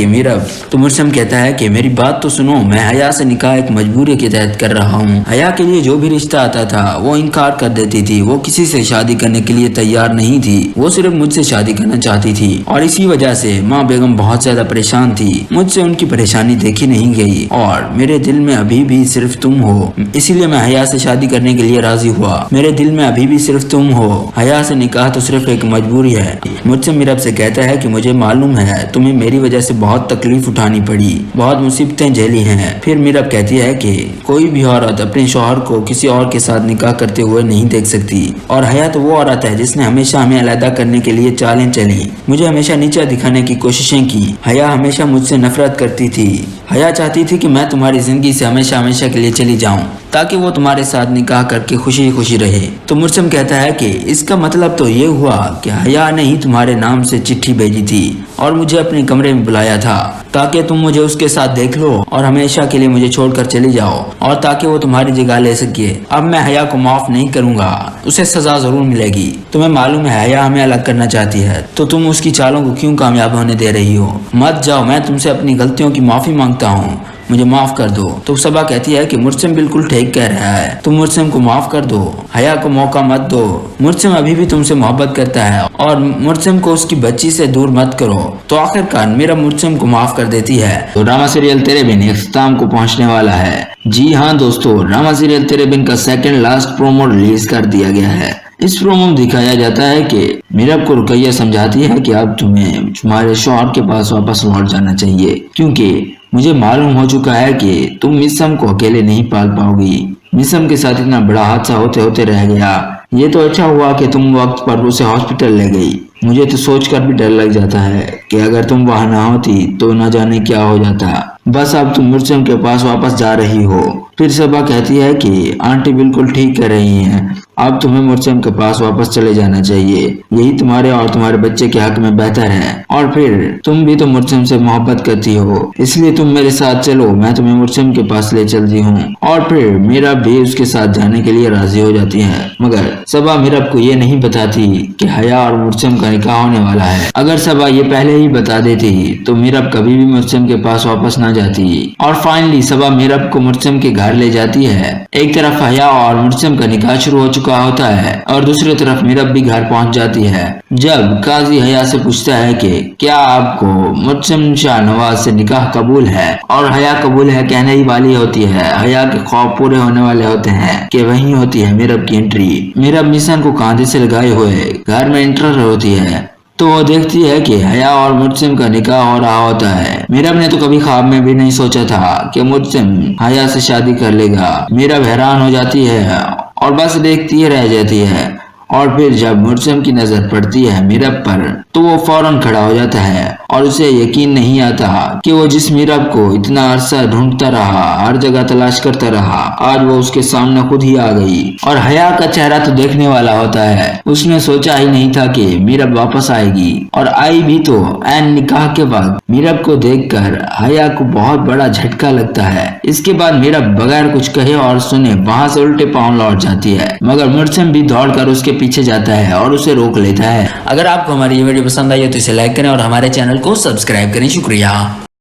कि मेरी बात तो सुनो, मैं हया से निकाह एक मजबूरी के तहत कर रहा हूँ। हया के लिए जो भी रिश्ता आता था वो इनकार कर देती थी, वो किसी से शादी करने के लिए तैयार नहीं थी, वो सिर्फ मुझसे शादी करना चाहती थी। और इसी वजह से माँ बेगम बहुत ज्यादा परेशान थी, मुझसे उनकी परेशानी देखी नहीं गई और मेरे दिल में अभी भी सिर्फ तुम हो, इसीलिए मैं हया से शादी करने के लिए राजी हुआ। मेरे दिल में अभी भी सिर्फ तुम हो, हया से निकाह तो सिर्फ एक मजबूरी है। मुझसे मीरब से कहता है कि मुझे मालूम है तुम्हें मेरी वजह से बहुत तकलीफ उठानी पड़ी, बहुत मुसीबतें झेली हैं। फिर मीरब कहती है कि कोई भी औरत अपने शौहर को किसी और के साथ निकाह करते हुए नहीं देख सकती, और हया तो वो औरत है जिसने हमेशा हमें अलग करने के लिए चालें चली, मुझे हमेशा नीचा दिखाने की कोशिशें की। हया हमेशा मुझसे नफरत करती थी, हया चाहती थी कि मैं तुम्हारी जिंदगी से हमेशा हमेशा के लिए चली जाऊं ताकि वो तुम्हारे साथ निकाह करके खुशी खुशी रहे। तो मुर्सिम कहता है कि इसका मतलब तो ये हुआ कि हया ने ही तुम्हारे नाम से चिट्ठी भेजी थी और मुझे अपने कमरे में बुलाया था ताकि तुम मुझे उसके साथ देख लो और हमेशा के लिए मुझे छोड़कर चली जाओ, और ताकि वो तुम्हारी जगह ले सके। अब मैं हया को माफ नहीं करूंगा, उसे सजा जरूर मिलेगी। तुम्हें मालूम है हया हमें अलग करना चाहती है, तो तुम उसकी चालों को क्यों कामयाब होने दे रही हो। मत जाओ, मैं तुमसे अपनी गलतियों की माफी मांगता हूँ, मुझे माफ कर दो। तो सबा कहती है कि मुर्सिम बिल्कुल ठीक कह रहा है, तुम मुर्सिम को माफ कर दो, हया को मौका मत दो। मुर्सिम अभी भी तुमसे मोहब्बत करता है और मुर्सिम को उसकी बच्ची से दूर मत करो। तो आखिरकार मेरा मुर्सिम को माफ कर देती है। तो ड्रामा सीरियल तेरे बिन इख्तिताम को पहुंचने वाला है। जी हाँ दोस्तों, ड्रामा सीरियल तेरे बिन का सेकंड लास्ट प्रोमो रिलीज कर दिया गया है। इस प्रोमो में दिखाया जाता है कि मीरब को रुकैया समझाती है कि अब तुम्हें तुम्हारे शौहर के पास वापस लौट जाना चाहिए, क्योंकि मुझे मालूम हो चुका है कि तुम मिसम को अकेले नहीं पाल पाओगी। मिसम के साथ इतना बड़ा हादसा होते होते रह गया। ये तो अच्छा हुआ कि तुम वक्त पर उसे हॉस्पिटल ले गई। मुझे तो सोचकर भी डर लग जाता है कि अगर तुम वहां ना होती तो न जाने क्या हो जाता। बस अब तुम मुर्सिम के पास वापस जा रही हो फिर सबा कहती है कि आंटी बिल्कुल ठीक कह रही हैं, अब तुम्हें मुर्शम के पास वापस चले जाना चाहिए, यही तुम्हारे और तुम्हारे बच्चे के हक में बेहतर है। और फिर तुम भी तो मुर्शम से मोहब्बत करती हो, इसलिए तुम मेरे साथ चलो, मैं तुम्हें मुर्शम के पास ले चलती हूँ। और फिर मीरब भी उसके साथ जाने के लिए राजी हो जाती है, मगर सबा मीरब को ये नहीं बताती कि हया और मुर्शम का निकाह होने वाला है। अगर सबा ये पहले ही बता देती तो मीरब कभी भी मुर्शम के पास वापस ना जाती। और फाइनली सबा मीरब को मुर्शम के घर ले जाती है। एक तरफ हया और मुर्शम का निकाह शुरू हो चुका होता है और दूसरी तरफ मीरब भी घर पहुंच जाती है। जब काजी हया से पूछता है कि क्या आपको मुर्शम शाह नवाज से निकाह कबूल है, और हया कबूल है कहने ही वाली होती है, हया के ख्वाब पूरे होने वाले होते हैं कि वहीं होती है मीरब की एंट्री। मीरब मिशन को कांधे से लगाए हुए घर में एंटर होती है तो वो देखती है कि हया और मुर्शम का निकाह हो रहा होता है। मीरब ने तो कभी ख्वाब में भी नहीं सोचा था कि मुर्शम हया से शादी कर लेगा। मीरब हैरान हो जाती है और बस देखती रह जाती है। और फिर जब मुर्शम की नजर पड़ती है मीरब पर तो वो फौरन खड़ा हो जाता है और उसे यकीन नहीं आता कि वो जिस मीरब को इतना अरसा ढूंढता रहा, हर जगह तलाश करता रहा, आज वो उसके सामने खुद ही आ गई। और हया का चेहरा तो देखने वाला होता है, उसने सोचा ही नहीं था कि मीरब वापस आएगी, और आई भी तो ऐन निकाह के बाद। मीरब को देखकर हया को बहुत बड़ा झटका लगता है। इसके बाद मीरब बगैर कुछ कहे और सुने वहां से उल्टे पांव लौट जाती है, मगर मुर्शम भी दौड़कर उसके पीछे जाता है और उसे रोक लेता है। अगर आपको हमारी ये वीडियो पसंद आई हो तो इसे लाइक करें और हमारे चैनल को सब्सक्राइब करें। शुक्रिया।